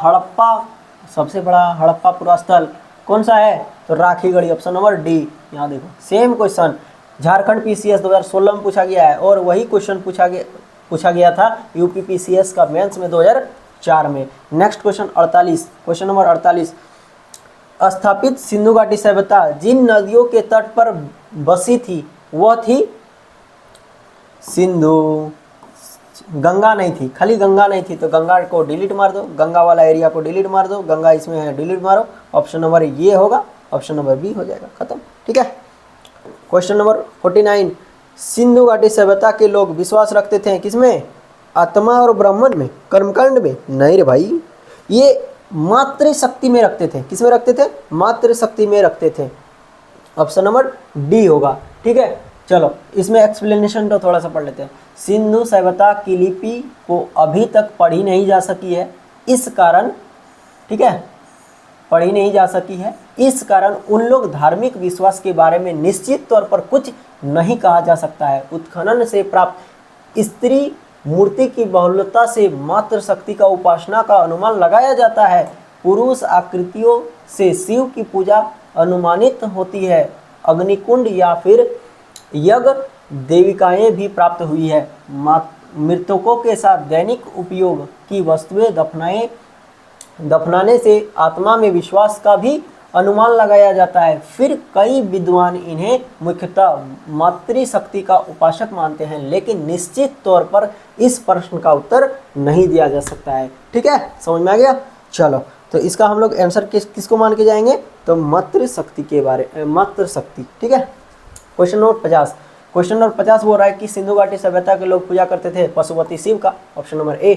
हड़प्पा पूरा स्थल कौन सा है, तो राखीगढ़ी, ऑप्शन नंबर डी। यहाँ देखो सेम क्वेश्चन झारखंड PCS 2016 में पूछा गया है, और वही क्वेश्चन पूछा गया था यूपी PCS का मेंस में 2004 में। नेक्स्ट क्वेश्चन 48 क्वेश्चन नंबर 48 स्थापित सिंधु घाटी सभ्यता जिन नदियों के तट पर बसी थी वह थी सिंधु, गंगा नहीं थी, खाली गंगा नहीं थी, तो गंगा को डिलीट मार दो, गंगा वाला एरिया को डिलीट मार दो, गंगा इसमें है डिलीट मारो, ऑप्शन नंबर ये होगा, ऑप्शन नंबर बी हो जाएगा, खत्म। ठीक है। क्वेश्चन नंबर 49 सिंधु घाटी सभ्यता के लोग विश्वास रखते थे किसमें, आत्मा और ब्राह्मण में, कर्मकांड में? नहीं रे भाई, ये मातृशक्ति में रखते थे। किस में रखते थे? मातृशक्ति में रखते थे। ऑप्शन नंबर डी होगा। ठीक है, चलो इसमें एक्सप्लेनेशन तो थोड़ा सा पढ़ लेते हैं। सिंधु सभ्यता की लिपि को अभी तक पढ़ी नहीं जा सकी है, इस कारण, ठीक है, पढ़ी नहीं जा सकी है, इस कारण उन लोग धार्मिक विश्वास के बारे में निश्चित तौर पर कुछ नहीं कहा जा सकता है। उत्खनन से प्राप्त स्त्री मूर्ति की बहुलता से मातृशक्ति का उपासना का अनुमान लगाया जाता है। पुरुष आकृतियों से शिव की पूजा अनुमानित होती है। अग्निकुंड या फिर यज्ञ देविकाएं भी प्राप्त हुई है। मृतकों के साथ दैनिक उपयोग की वस्तुएं दफनाने से आत्मा में विश्वास का भी अनुमान लगाया जाता है। फिर कई विद्वान इन्हें मुख्यतः मातृशक्ति का उपासक मानते हैं, लेकिन निश्चित तौर पर इस प्रश्न का उत्तर नहीं दिया जा सकता है। ठीक है, समझ में आ गया? चलो, तो इसका हम लोग आंसर किसको मान के जाएंगे? तो मातृशक्ति के बारे, मातृशक्ति। ठीक है, क्वेश्चन नंबर 50। क्वेश्चन नंबर 50 बोल रहा है कि सिंधु घाटी सभ्यता के लोग पूजा करते थे पशुपति शिव का। Option number A.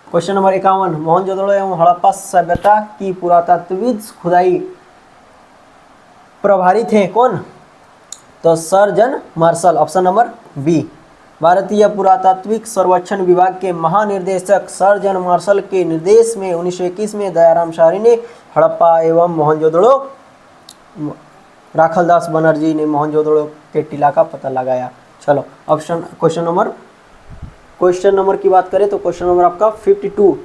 Question number 51। Mohenjodaro एवं हड़प्पा सभ्यता की पुरातत्वविद खुदाई प्रभारी थे कौन? तो sir John Marshall. Option number B. भारतीय पुरातात्विक सर्वेक्षण विभाग के महानिदेशक सर जॉन मार्शल के निर्देश में 1921 में दयाराम शाहरी ने हड़प्पा एवं मोहनजोदड़ो, राखलदास बनर्जी ने मोहनजोदड़ो के टीला का पता लगाया। चलो ऑप्शन क्वेश्चन नंबर की बात करें तो क्वेश्चन नंबर आपका 52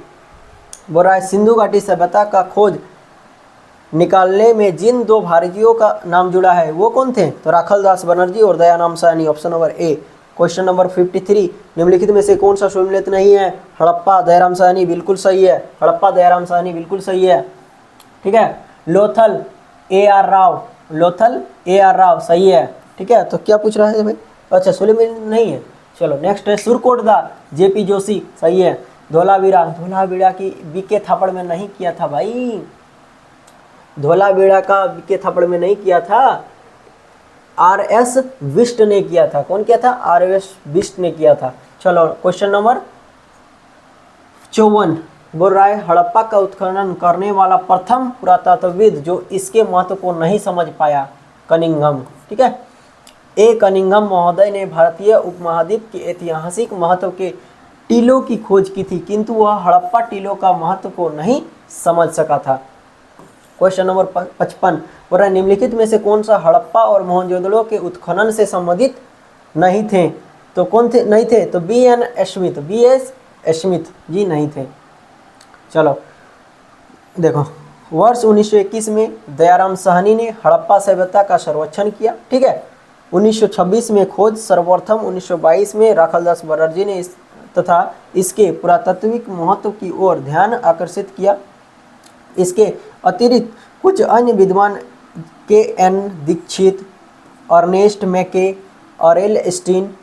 बोल रहा है सिंधु घाटी सभ्यता का खोज निकालने में जिन दो भारतीयों का नाम जुड़ा है वो कौन थे? तो राखलदास बनर्जी और Dayaram Sahni. Option number A. Question number 53 निम्नलिखित में से कौन सा सम्मिलित नहीं है? हड़प्पा दयाराम साहनी बिल्कुल सही है। हड़प्पा दयाराम साहनी बिल्कुल सही है। ठीक है, Lothal A R Rao, Lothal A R Rao सही है। ठीक है, तो क्या पूछ रहा है भाई? अच्छा, सुलेमान नहीं है। चलो नेक्स्ट है सुरकोटदा जेपी जोशी सही है। धोलावीरा की बीके थापड़ में नहीं किया था भाई, धोलावीरा का बीके थापड़ में नहीं किया था, आर.एस. बिष्ट ने किया था। कौन किया था? आर.एस. बिष्ट ने किया था। चलो क्वेश्चन नंबर 54 बोल रहा है हड़प्पा का उत्खनन करने वाला प्रथम पुरातत्वविद जो इसके महत्व को नहीं समझ पाया, कनिंघम। ठीक है, ए कनिंघम महोदय ने भारतीय उपमहाद्वीप के ऐतिहासिक महत्व के टीलों की खोज की थी, किंतु वह हड़प्पा टीलों का महत्व को नहीं समझ सका था। क्वेश्चन नंबर 55 बोल रहा है निम्नलिखित में से कौन सा हड़प्पा और मोहनजोदड़ो के उत्खनन से संबंधित नहीं थे? तो कौन थे? नहीं थे तो B N. Smith, B S. Smith ji नहीं थे। चलो देखो, वर्ष 1921 में दयाराम साहनी ने हड़प्पा सभ्यता का सर्वेक्षण किया। ठीक है, 1926 में खोज सर्वप्रथम, 1922 में राखलदास बनर्जी ने तथा इसके पुरातात्विक महत्व की ओर ध्यान आकर्षित किया। इसके अतिरिक्त कुछ अन्य विद्वान के एन दीक्षित, अर्नेस्ट मैके, ऑरेल स्टीन,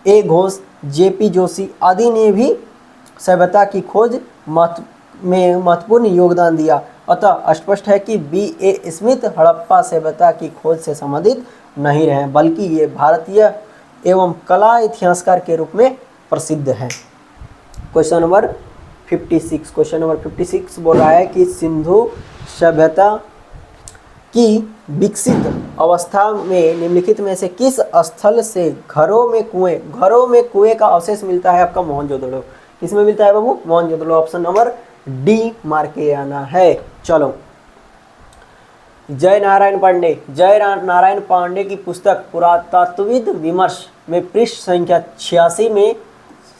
ए घोष, जेपी जोशी आदि ने भी सभ्यता की खोज में महत्वपूर्ण योगदान दिया। अतः स्पष्ट है कि बी.ए. स्मिथ हड़प्पा सभ्यता की खोज से संबंधित नहीं रहे, बल्कि ये भारतीय एवं कला इतिहासकार के रूप में प्रसिद्ध है। Question number 56। क्वेश्चन नंबर 56 बोल रहा है कि सिंधु सभ्यता की विकसित अवस्था में निम्नलिखित में से किस स्थल से घरों में कुएं का अवशेष मिलता है? आपका मोहनजोदड़ो। किसमें मिलता है बाबू? मोहनजोदड़ो। ऑप्शन नंबर डी मार के आना है। चलो, जय नारायण पांडे की पुस्तक पुरातत्वविद विमर्श में पृष्ठ संख्या 86 में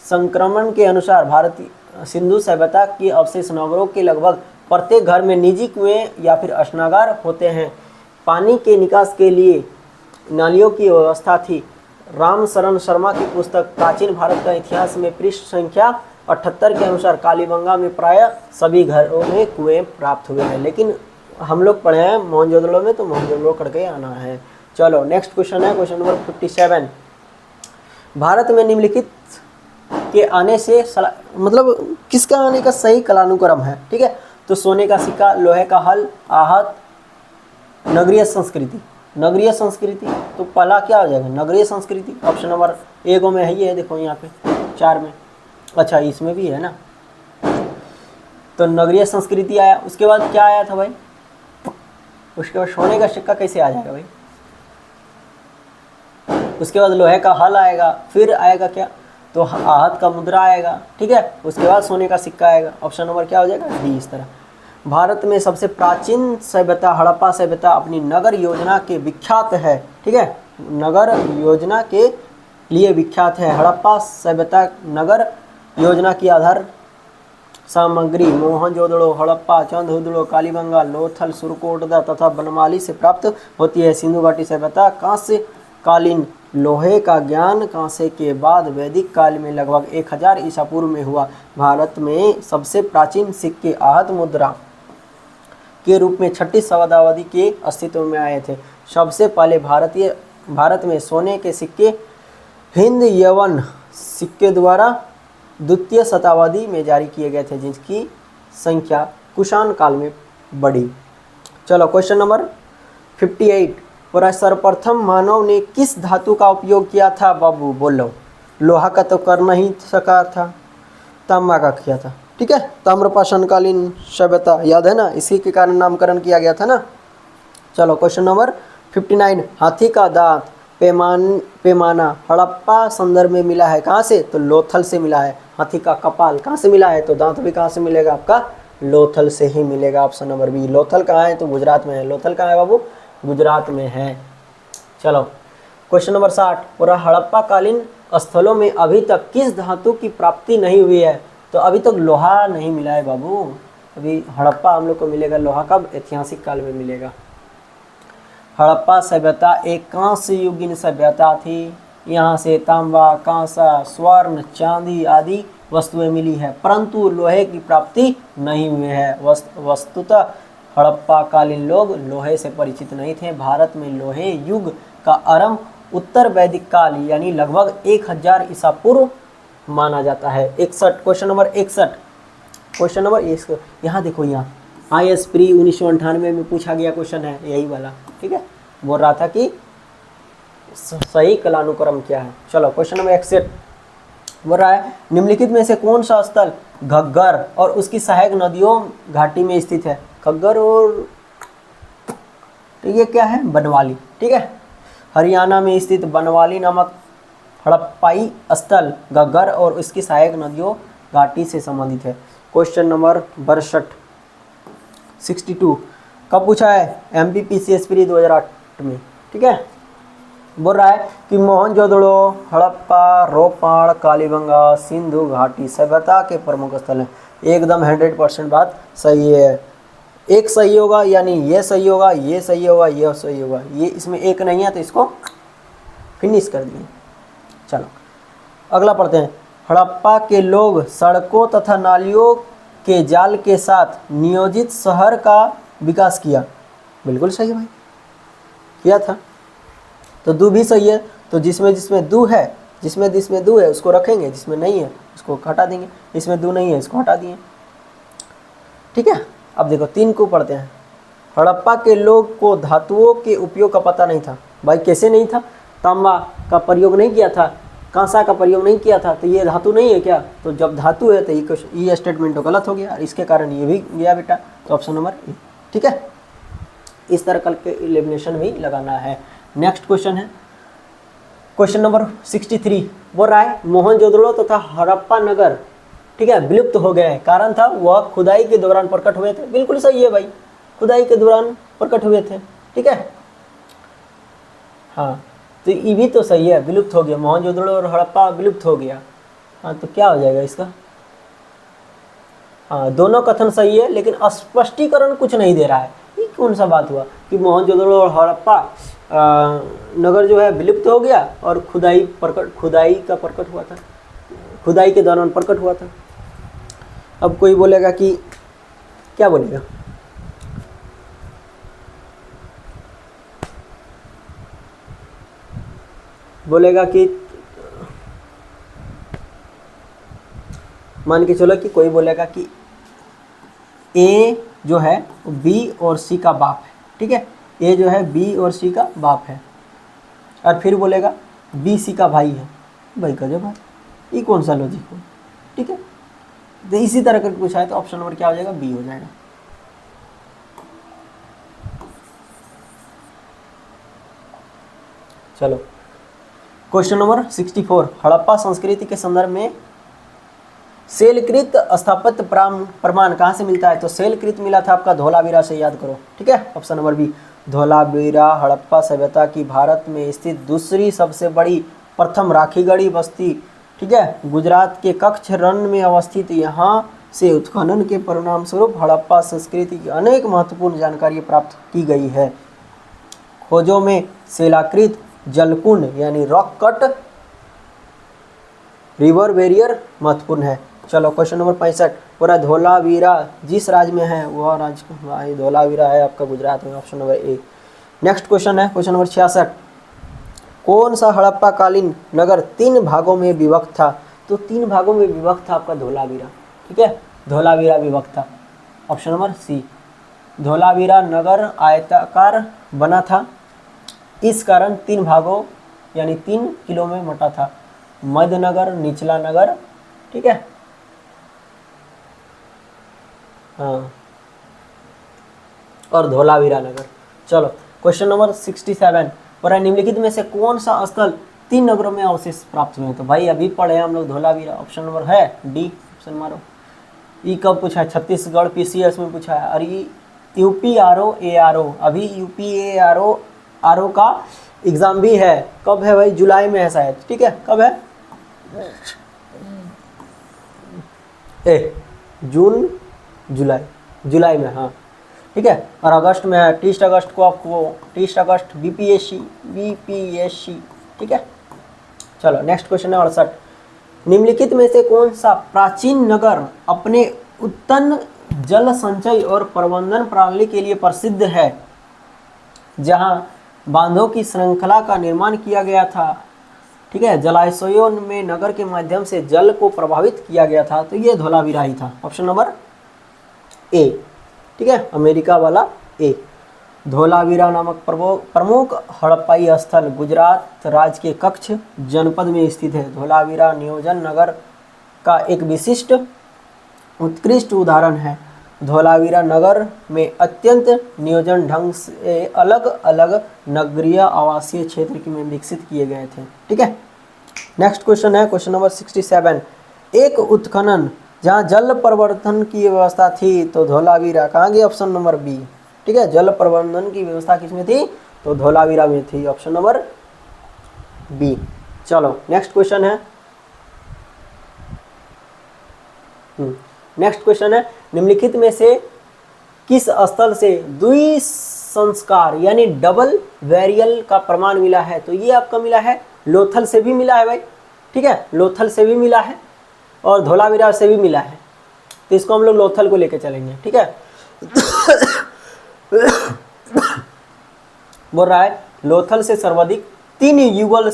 संक्रमण के अनुसार भारतीय सिंधु सभ्यता की अवशेष नगरों के लगभग प्रत्येक घर में निजी कुएं या फिर स्नागार होते हैं। पानी के निकास के लिए नालियों की व्यवस्था थी। राम शरण शर्मा की पुस्तक प्राचीन भारत का इतिहास में पृष्ठ संख्या 78 के अनुसार कालीबंगा में प्रायः सभी घरों में कुएं प्राप्त हुए हैं, लेकिन हम लोग पढ़े हैं मोहनजोदड़ो में, तो मोहनजोदड़ो करके आना है। चलो नेक्स्ट क्वेश्चन है क्वेश्चन नंबर 57। भारत में निम्नलिखित के आने से मतलब किसका आने का सही कालानुक्रम है? ठीक है, तो सोने का सिक्का, लोहे का हल, आहत, नगरीय संस्कृति। नगरीय संस्कृति तो पहला क्या हो जाएगा? नगरीय संस्कृति। ऑप्शन नंबर ए में है, ये देखो यहाँ पे 4 में। अच्छा, इसमें भी है ना। तो नगरीय संस्कृति आया। उसके बाद क्या आया था भाई? उसके बाद सोने का सिक्का कैसे आ जाएगा भाई? उसके बाद लोहे का हल आएगा, फिर आएगा क्या? तो आहत का मुद्रा आएगा, ठीक है। उसके बाद सोने का सिक्का आएगा। ऑप्शन नंबर क्या हो जाएगा? डी। इस तरह भारत में सबसे प्राचीन सभ्यता हड़प्पा सभ्यता अपनी नगर योजना के विख्यात है, ठीक है। नगर योजना के लिए विख्यात है। हड़प्पा सभ्यता नगर योजना की आधार सामग्री मोहनजोदड़ो, हड़प्पा, चंदहुदड़ो, कालीबंगा, लोथल, सुरकोटदा तथा बनमाली से प्राप्त होती है। सिंधु घाटी सभ्यता कांस्य कालीन लोहे का ज्ञान कांसे के बाद वैदिक काल में लगभग 1000 ईसा पूर्व में हुआ। भारत में सबसे प्राचीन सिक्के आहत मुद्रा के रूप में 6ठी शताब्दी के अस्तित्व में आए थे। सबसे पहले भारत में सोने के सिक्के हिंद यवन सिक्के द्वारा द्वितीय शताब्दी में जारी किए गए थे, जिसकी संख्या कुषाण काल में बढ़ी। चलो क्वेश्चन नंबर 58, सर्वप्रथम मानव ने किस धातु का उपयोग किया था? बाबू बोलो। लोहा का तो कर नहीं सका था, तांबा का किया था, ठीक है। ताम्रपाषाणकालीन सभ्यता याद है ना, इसी के कारण नामकरण किया गया था ना। चलो क्वेश्चन नंबर 59, हाथी का दांत पैमाना हड़प्पा संदर्भ में मिला है कहाँ से? तो लोथल से मिला है। हाथी का कपाल कहाँ से मिला है? तो दांत भी कहाँ से मिलेगा? आपका लोथल से ही मिलेगा। Option number B. लोथल कहाँ है? तो गुजरात में है। लोथल कहाँ है बाबू? गुजरात में है। चलो क्वेश्चन नंबर 60, पूरा हड़प्पा कालीन स्थलों में अभी तक किस धातु की प्राप्ति नहीं हुई है? तो अभी तक लोहा नहीं मिला है बाबू। अभी हड़प्पा हम लोग को मिलेगा लोहा कब? ऐतिहासिक काल में मिलेगा। हड़प्पा सभ्यता एक कांस्य युगीन सभ्यता थी। यहाँ से तांबा, कांसा, स्वर्ण, चांदी आदि वस्तुएं मिली है, परंतु लोहे की प्राप्ति नहीं हुई है। वस्तुतः हड़प्पा कालीन लोग लोहे से परिचित नहीं थे। भारत में लोहे युग का आरंभ उत्तर वैदिक काल यानी लगभग 1000 ईसा पूर्व माना जाता है। 61 क्वेश्चन नंबर 61, क्वेश्चन नंबर 1 यहाँ देखो, यहाँ IS प्री 1998 में पूछा गया क्वेश्चन है यही वाला, ठीक है। बोल रहा था कि सही कालानुक्रम क्या है। चलो क्वेश्चन नंबर 61 बोल रहा है, निम्नलिखित में से कौन सा स्थल घग्गर और उसकी सहायक नदियों घाटी में स्थित है? घग्गर और तो ये क्या है? बनवाली, ठीक है। हरियाणा में स्थित बनवाली नामक हड़प्पाई स्थल घग्गर और उसकी सहायक नदियों घाटी से संबंधित है। क्वेश्चन नंबर 62 कब पूछा है? MPPCS प्री 2008 में, ठीक है। बोल रहा है कि मोहनजोदड़ो, हड़प्पा, रोपाड़, कालीबंगा, सिंधु घाटी सभ्यता के प्रमुख स्थल हैं। एकदम 100% बात सही है। एक सही होगा यानी ये सही होगा, ये सही होगा, ये सही होगा, ये इसमें एक नहीं है तो इसको फिनिश कर दिए। चलो अगला पढ़ते हैं। हड़प्पा के लोग सड़कों तथा नालियों के जाल के साथ नियोजित शहर का विकास किया। बिल्कुल सही है भाई, किया था। तो दू भी सही है। तो जिसमें दू है, जिसमें दू है उसको रखेंगे, जिसमें नहीं है उसको हटा देंगे। इसमें दू नहीं है इसको हटा दिए, ठीक है। अब देखो 3 को पढ़ते हैं। हड़प्पा के लोग को धातुओं के उपयोग का पता नहीं था। भाई कैसे नहीं था? तांबा का प्रयोग नहीं किया था, कांसा का प्रयोग नहीं किया था, तो ये धातु नहीं है क्या? तो जब धातु है तो ये स्टेटमेंट तो गलत हो गया, इसके कारण ये भी गया बेटा। तो ऑप्शन नंबर ए, ठीक है। इस तरह कल के एलिमिनेशन भी लगाना है। नेक्स्ट क्वेश्चन है क्वेश्चन नंबर 63 बोल रहा है, मोहनजोदड़ो तथा हड़प्पा नगर, ठीक है, विलुप्त हो गए। कारण था वह खुदाई के दौरान प्रकट हुए थे। बिल्कुल सही है भाई, खुदाई के दौरान प्रकट हुए थे, ठीक है। हाँ तो ये भी तो सही है, विलुप्त हो गया। मोहनजोदड़ो और हड़प्पा विलुप्त हो गया। हाँ तो क्या हो जाएगा इसका? हाँ दोनों कथन सही है, लेकिन स्पष्टीकरण कुछ नहीं दे रहा है। ये कौन सा बात हुआ कि मोहनजोदड़ो और हड़प्पा नगर जो है विलुप्त हो गया और खुदाई का प्रकट हुआ था, खुदाई के दौरान प्रकट हुआ था। अब कोई बोलेगा कि क्या बोलेगा? बोलेगा कि मान के चलो कि कोई बोलेगा कि ए जो है बी और सी का बाप है, ठीक है। ए जो है बी और सी का बाप है, और फिर बोलेगा बी सी का भाई है। भाई गजब है, ये कौन सा लॉजिक हो, ठीक है। तो इसी तरह करके पूछा है तो ऑप्शन नंबर क्या हो जाएगा, बी हो जाएगा। चलो क्वेश्चन नंबर 64, हड़प्पा संस्कृति के संदर्भ में शैलकृत स्थापत्य प्रमाण कहाँ से मिलता है? तो शैलकृत मिला था आपका धोलावीरा से, याद करो। ठीक है, option number B Dholavira Harappa सभ्यता की भारत में स्थित दूसरी सबसे बड़ी प्रथम राखीगढ़ी बस्ती। ठीक है, गुजरात के कच्छ रण में अवस्थित यहाँ से उत्खनन के परिणाम स्वरूप हड़प्पा संस्कृति की अनेक महत्वपूर्ण जानकारी प्राप्त की गई है। खोजों में शिलाकृत जलकुंड यानी रॉक कट रिवर बैरियर महत्वपूर्ण है। चलो क्वेश्चन नंबर 65, पूरा धोलावीरा जिस राज्य में है वह राज्य धोलावीरा है आपका गुजरात में, option number A. Next question है क्वेश्चन नंबर 66, कौन सा हड़प्पा कालीन नगर 3 भागों में विभक्त था? तो 3 भागों में विभक्त था आपका धोलावीरा। ठीक है, धोलावीरा विभक्त था, ऑप्शन नंबर सी। धोलावीरा नगर आयताकार बना था, इस कारण 3 भागों यानी 3 किलो में बटा था। मध्य नगर, निचला नगर, ठीक है, हाँ, और धोलावीरा नगर। चलो क्वेश्चन नंबर 67, पर निम्नलिखित में से कौन सा स्थल 3 नगरों में अवशेष प्राप्त हुए? तो भाई अभी पढ़े हम लोग धोलावीरा, ऑप्शन नंबर है डी, ऑप्शन मारो। ई कब पूछा है? छत्तीसगढ़ पीसीएस में पूछा है। और ये यूपी आरओ एआरओ, अभी यूपी एआरओ आरओ का एग्जाम भी है। कब है भाई? जुलाई में है शायद। ठीक है, कब है? जून जुलाई में, हाँ ठीक है। और अगस्त में है, 30 अगस्त को आपको, 30 अगस्त बीपीएससी। ठीक है, चलो नेक्स्ट क्वेश्चन है 68, निम्नलिखित में से कौन सा प्राचीन नगर अपने उत्तम जल संचय और प्रबंधन प्रणाली के लिए प्रसिद्ध है, जहां बांधों की श्रृंखला का निर्माण किया गया था? ठीक है, जलाशयों में नगर के माध्यम से जल को प्रभावित किया गया था। तो ये धोलावीरा ही था, ऑप्शन नंबर ए। ठीक है, अमेरिका वाला ए। धोलावीरा नामक प्रमुख हड़प्पाई स्थल गुजरात राज्य के कच्छ जनपद में स्थित है। धोलावीरा नियोजन नगर का एक विशिष्ट उत्कृष्ट उदाहरण है। धोलावीरा नगर में अत्यंत नियोजन ढंग से अलग अलग नगरीय आवासीय क्षेत्र में विकसित किए गए थे। ठीक है, नेक्स्ट क्वेश्चन है क्वेश्चन नंबर 67, एक उत्खनन जहाँ जल प्रवर्धन की व्यवस्था थी तो धोलावीरा कहाँ गई? Option number B. ठीक है, जल प्रबंधन की व्यवस्था किसमें थी? तो धोलावीरा में थी, ऑप्शन नंबर बी। चलो नेक्स्ट क्वेश्चन है, नेक्स्ट क्वेश्चन है, निम्नलिखित में से किस स्थल से द्विसंस्कार यानी डबल वेरियल का प्रमाण मिला है? तो ये आपका मिला है लोथल से भी मिला है भाई। ठीक है, लोथल से भी मिला है और धोलावीरा से भी मिला है, तो इसको हम लोग लोथल को लेके चलेंगे। ठीक है, बोल रहा है लोथल से सर्वाधिक 3 युगल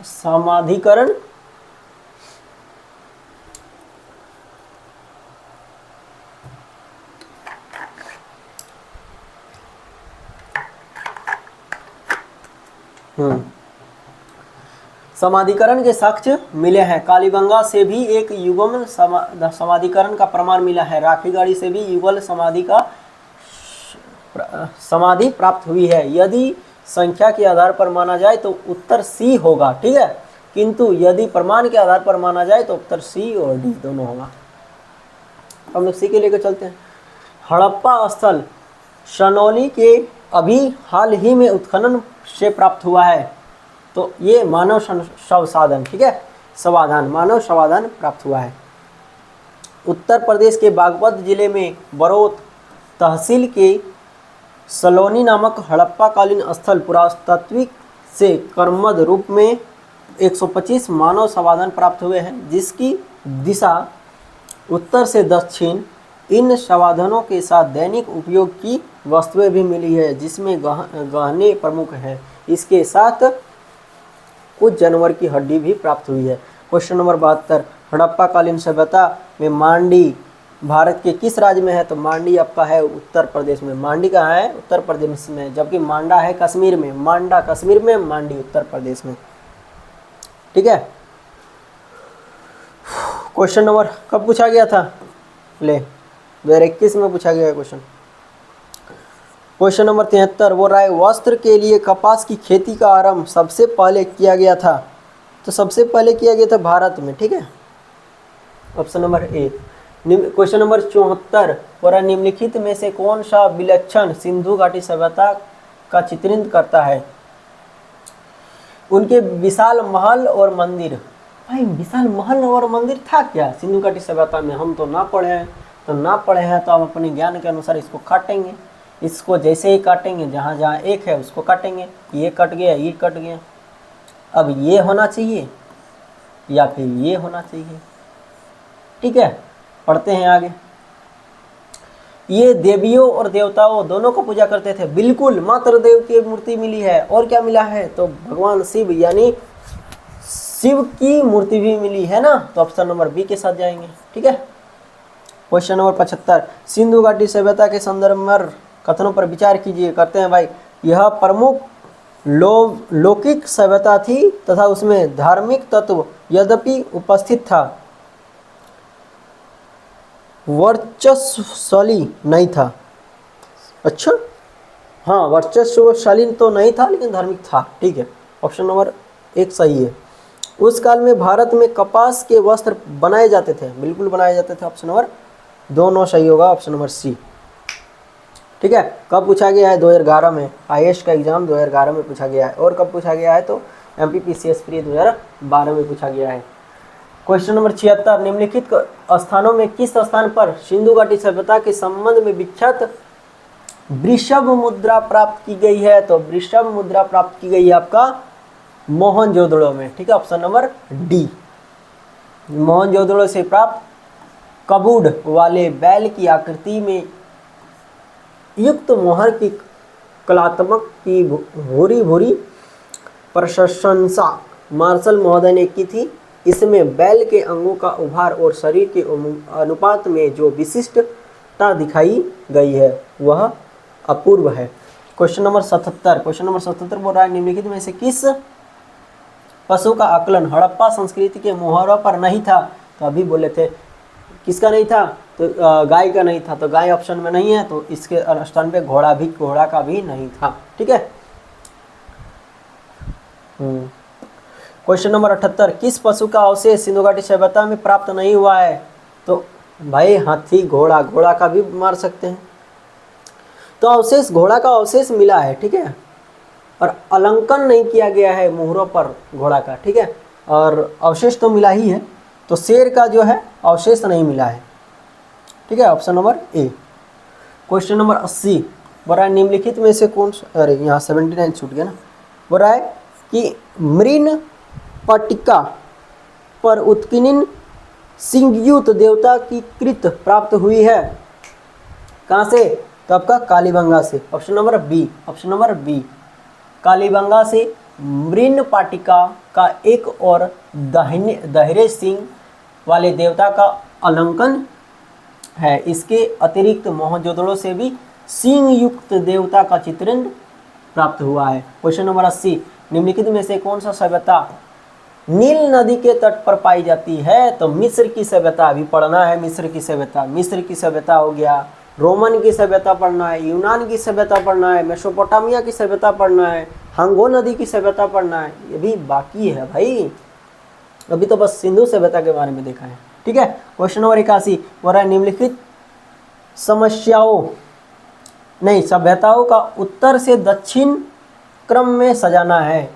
समाधिकरण समाधिकरण के साक्ष्य मिले हैं। कालीबंगा से भी एक युगल समाधिकरण का प्रमाण मिला है। राखीगढ़ी से भी युगल समाधि प्राप्त हुई है। यदि संख्या के आधार पर माना जाए तो उत्तर सी होगा। ठीक है, किंतु यदि प्रमाण के आधार पर माना जाए तो उत्तर सी और डी दोनों होगा। हम लोग सी के लेकर चलते हैं। हड़प्पा स्थल सनौली के अभी हाल ही में उत्खनन से प्राप्त हुआ है। तो ये मानव संसाधन, ठीक है, समाधान, मानव समाधान प्राप्त हुआ है। उत्तर प्रदेश के बागपत जिले में बरोत तहसील के सलोनी नामक हड़प्पा कालीन स्थल पुरातात्विक से क्रमबद्ध रूप में 125 मानव समाधान प्राप्त हुए हैं, जिसकी दिशा उत्तर से दक्षिण। इन समाधानों के साथ दैनिक उपयोग की वस्तुएं भी मिली है, जिसमें गहने प्रमुख है। इसके साथ कुछ जानवर की हड्डी भी प्राप्त हुई है। क्वेश्चन नंबर 72, हड़प्पा कालीन सभ्यता में मांडी भारत के किस राज्य में है? तो मांडी आपका है उत्तर प्रदेश में। मांडी कहाँ है? उत्तर प्रदेश में, जबकि मांडा है कश्मीर में। मांडा कश्मीर में, मांडी उत्तर प्रदेश में। ठीक है, क्वेश्चन नंबर कब पूछा गया था? ले 2021 में पूछा गया क्वेश्चन। क्वेश्चन नंबर 73 बोल रहा है वस्त्र के लिए कपास की खेती का आरंभ सबसे पहले किया गया था। तो सबसे पहले किया गया था भारत में, ठीक है, option number A. Question number 74 बोल रहा है निम्नलिखित में से कौन सा विलक्षण सिंधु घाटी सभ्यता का चित्रित करता है? उनके विशाल महल और मंदिर। भाई विशाल महल और मंदिर था क्या सिंधु घाटी सभ्यता में? हम तो ना पढ़े हैं, तो हम अपने ज्ञान के अनुसार इसको काटेंगे, इसको जैसे ही काटेंगे, जहाँ जहाँ एक है उसको काटेंगे, ये कट गया, ये कट गया, अब ये होना चाहिए या फिर ये होना चाहिए, ठीक है। पढ़ते हैं आगे। ये देवियों और देवताओं दोनों को पूजा करते थे, बिल्कुल, मात्र देव की मूर्ति मिली है। और क्या मिला है? तो भगवान शिव यानी शिव की मूर्ति भी मिली है ना, तो ऑप्शन नंबर बी के साथ जाएंगे, ठीक है। क्वेश्चन नंबर 75 सिंधु घाटी सभ्यता के संदर्भ में कथनों पर विचार कीजिए। करते हैं भाई। यह प्रमुख लौकिक सभ्यता थी तथा उसमें धार्मिक तत्व यद्यपि उपस्थित था, वर्चस्वशाली नहीं था। अच्छा, हाँ, वर्चस्वशाली तो नहीं था लेकिन धार्मिक था, ठीक है, ऑप्शन नंबर एक सही है। उस काल में भारत में कपास के वस्त्र बनाए जाते थे, बिल्कुल बनाए जाते थे, ऑप्शन नंबर दोनों सही होगा, ऑप्शन नंबर सी, ठीक है। कब पूछा गया है? 2011 में, IAS का एग्जाम 2011 में पूछा गया है। और कब पूछा गया है? तो MPPCS प्री 2012 में पूछा गया है। क्वेश्चन नंबर 76 निम्नलिखित स्थानों में किस स्थान पर सिंधु घाटी सभ्यता के संबंध में विख्यात वृषभ मुद्रा प्राप्त की गई है? तो वृषभ मुद्रा प्राप्त की गई है आपका मोहनजोदड़ो में, ठीक है, ऑप्शन नंबर डी। मोहनजोदड़ो से प्राप्त कबूड वाले बैल की आकृति में युक्त मोहर की कलात्मक की भूरी भूरी प्रशंसा मार्शल महोदय ने की थी। इसमें बैल के अंगों का उभार और शरीर के अनुपात में जो विशिष्टता दिखाई गई है वह अपूर्व है। क्वेश्चन नंबर 77 बोल रहा है निम्नलिखित में से किस पशु का आकलन हड़प्पा संस्कृति के मोहरों पर नहीं था? तो अभी बोले थे किसका नहीं था? तो गाय का नहीं था, तो गाय ऑप्शन में नहीं है, तो इसके स्थान पे घोड़ा का भी नहीं था, ठीक है। क्वेश्चन नंबर 78 किस पशु का अवशेष सिंधु घाटी सभ्यता में प्राप्त नहीं हुआ है? तो भाई हाथी, घोड़ा का भी मार सकते हैं, तो अवशेष घोड़ा का अवशेष मिला है, ठीक है, और अलंकन नहीं किया गया है मोहरों पर घोड़ा का, ठीक है, और अवशेष तो मिला ही है, तो शेर का जो है अवशेष नहीं मिला है, ठीक है, option number A. Question number 80 बोल रहा है निम्नलिखित में से कौन, अरे यहाँ 79 छूट गया ना, बोल रहा है कि मृण पट्टिका पर उत्कीर्ण सिंहयुत देवता की कृत प्राप्त हुई है, कहाँ से? तो आपका कालीबंगा से, ऑप्शन नंबर बी, कालीबंगा से मृण पाटिका का एक और दहरे सिंह वाले देवता का अलंकन है। इसके अतिरिक्त मोहनजोदड़ो से भी सिंह युक्त देवता का चित्रण प्राप्त हुआ है। क्वेश्चन नंबर 80 निम्नलिखित में से कौन सा सभ्यता नील नदी के तट पर पाई जाती है? तो मिस्र की सभ्यता अभी पढ़ना है। मिस्र की सभ्यता हो गया, रोमन की सभ्यता पढ़ना है, यूनान की सभ्यता पढ़ना है, मेसोपोटामिया की सभ्यता पढ़ना है, हांगो नदी की सभ्यता पढ़ना है, ये भी बाकी है भाई, अभी तो बस सिंधु सभ्यता के बारे में देखा है, ठीक है। क्वेश्चन नंबर 81 हो रहा है निम्नलिखित सभ्यताओं का उत्तर से दक्षिण क्रम में सजाना है।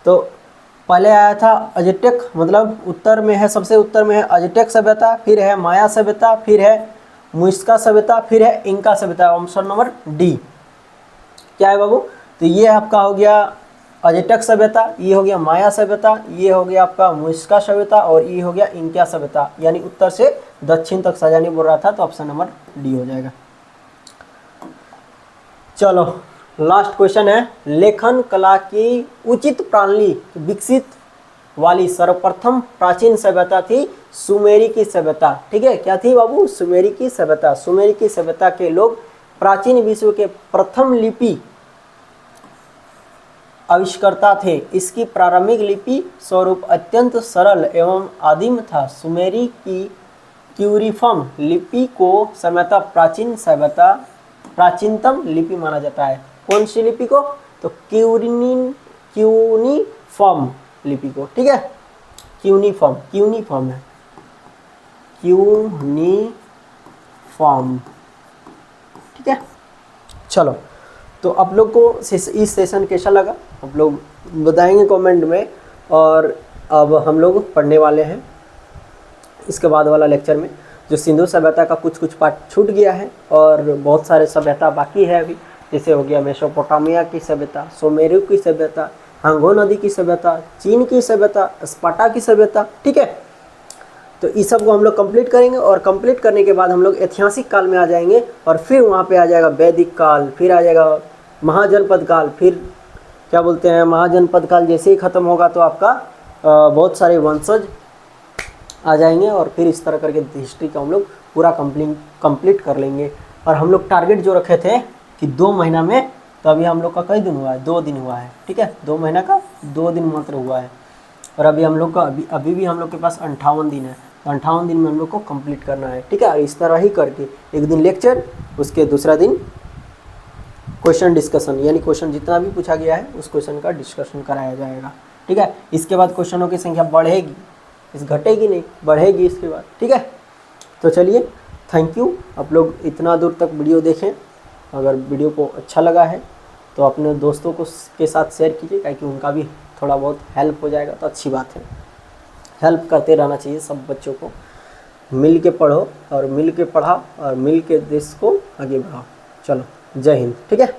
तो पहले आया था अजटेक, मतलब उत्तर में है, सबसे उत्तर में है अजटेक सभ्यता, फिर है माया सभ्यता, फिर है मुइस्का सभ्यता, फिर है इंका सभ्यता, ऑप्शन नंबर डी। क्या है बाबू? तो ये आपका हो गया अजटेक सभ्यता, ये हो गया माया सभ्यता, ये हो गया आपका मुइस्का सभ्यता, और ये हो गया इंका सभ्यता, यानी उत्तर से दक्षिण तक सजाने बोल रहा था, तो ऑप्शन नंबर डी हो जाएगा। चलो लास्ट क्वेश्चन है, लेखन कला की उचित प्रणाली विकसित वाली सर्वप्रथम प्राचीन सभ्यता थी सुमेरी की सभ्यता, ठीक है। क्या थी बाबू? सुमेरी की सभ्यता। सुमेरी की सभ्यता के लोग प्राचीन विश्व के प्रथम लिपि आविष्कर्ता थे। इसकी प्रारंभिक लिपि स्वरूप अत्यंत सरल एवं आदिम था। सुमेरी की क्यूरिफर्म लिपि को सामान्यतः प्राचीनतम लिपि माना जाता है। कौन सी लिपि को? तो क्यूनिफॉर्म लिपि को, ठीक है। क्यूनिफॉर्म है, क्यूनिफॉर्म, ठीक है। चलो, तो आप लोग को इस सेशन कैसा लगा आप लोग बताएंगे कमेंट में। और अब हम लोग पढ़ने वाले हैं इसके बाद वाला लेक्चर में, जो सिंधु सभ्यता का कुछ पार्ट छूट गया है और बहुत सारे सभ्यता बाकी है अभी, जैसे हो गया मेसोपोटामिया की सभ्यता, सुमेरु की सभ्यता, हांगो नदी की सभ्यता, चीन की सभ्यता, स्पार्टा की सभ्यता, ठीक है। तो इस सब को हम लोग कंप्लीट करेंगे और कंप्लीट करने के बाद हम लोग ऐतिहासिक काल में आ जाएंगे और फिर वहाँ पे आ जाएगा वैदिक काल, फिर आ जाएगा महाजनपद काल, फिर क्या बोलते हैं महाजनपद काल जैसे ही ख़त्म होगा तो आपका बहुत सारे वंशज आ जाएंगे और फिर इस तरह करके हिस्ट्री का हम लोग पूरा कंप्लीट कर लेंगे। और हम लोग टारगेट जो रखे थे कि 2 महीना में, तो अभी हम लोग का कई दिन हुआ है? 2 दिन हुआ है, ठीक है। 2 महीना का 2 दिन मात्र हुआ है और अभी हम लोग का अभी भी हम लोग के पास 58 दिन है। तो 58 दिन में हम लोग को कंप्लीट करना है, ठीक है। और इस तरह ही करके एक दिन लेक्चर, उसके दूसरा दिन क्वेश्चन डिस्कशन, यानी क्वेश्चन जितना भी पूछा गया है उस क्वेश्चन का डिस्कशन कराया जाएगा, ठीक है। इसके बाद क्वेश्चनों की संख्या बढ़ेगी, घटेगी नहीं, बढ़ेगी इसके बाद, ठीक है। तो चलिए, थैंक यू। आप लोग इतना दूर तक वीडियो देखें। अगर वीडियो को अच्छा लगा है तो अपने दोस्तों को के साथ शेयर कीजिए, ताकि उनका भी थोड़ा बहुत हेल्प हो जाएगा तो अच्छी बात है। हेल्प करते रहना चाहिए सब बच्चों को। मिल के पढ़ो और मिल के पढ़ाओ और मिल के देश को आगे बढ़ाओ। चलो, जय हिंद, ठीक है।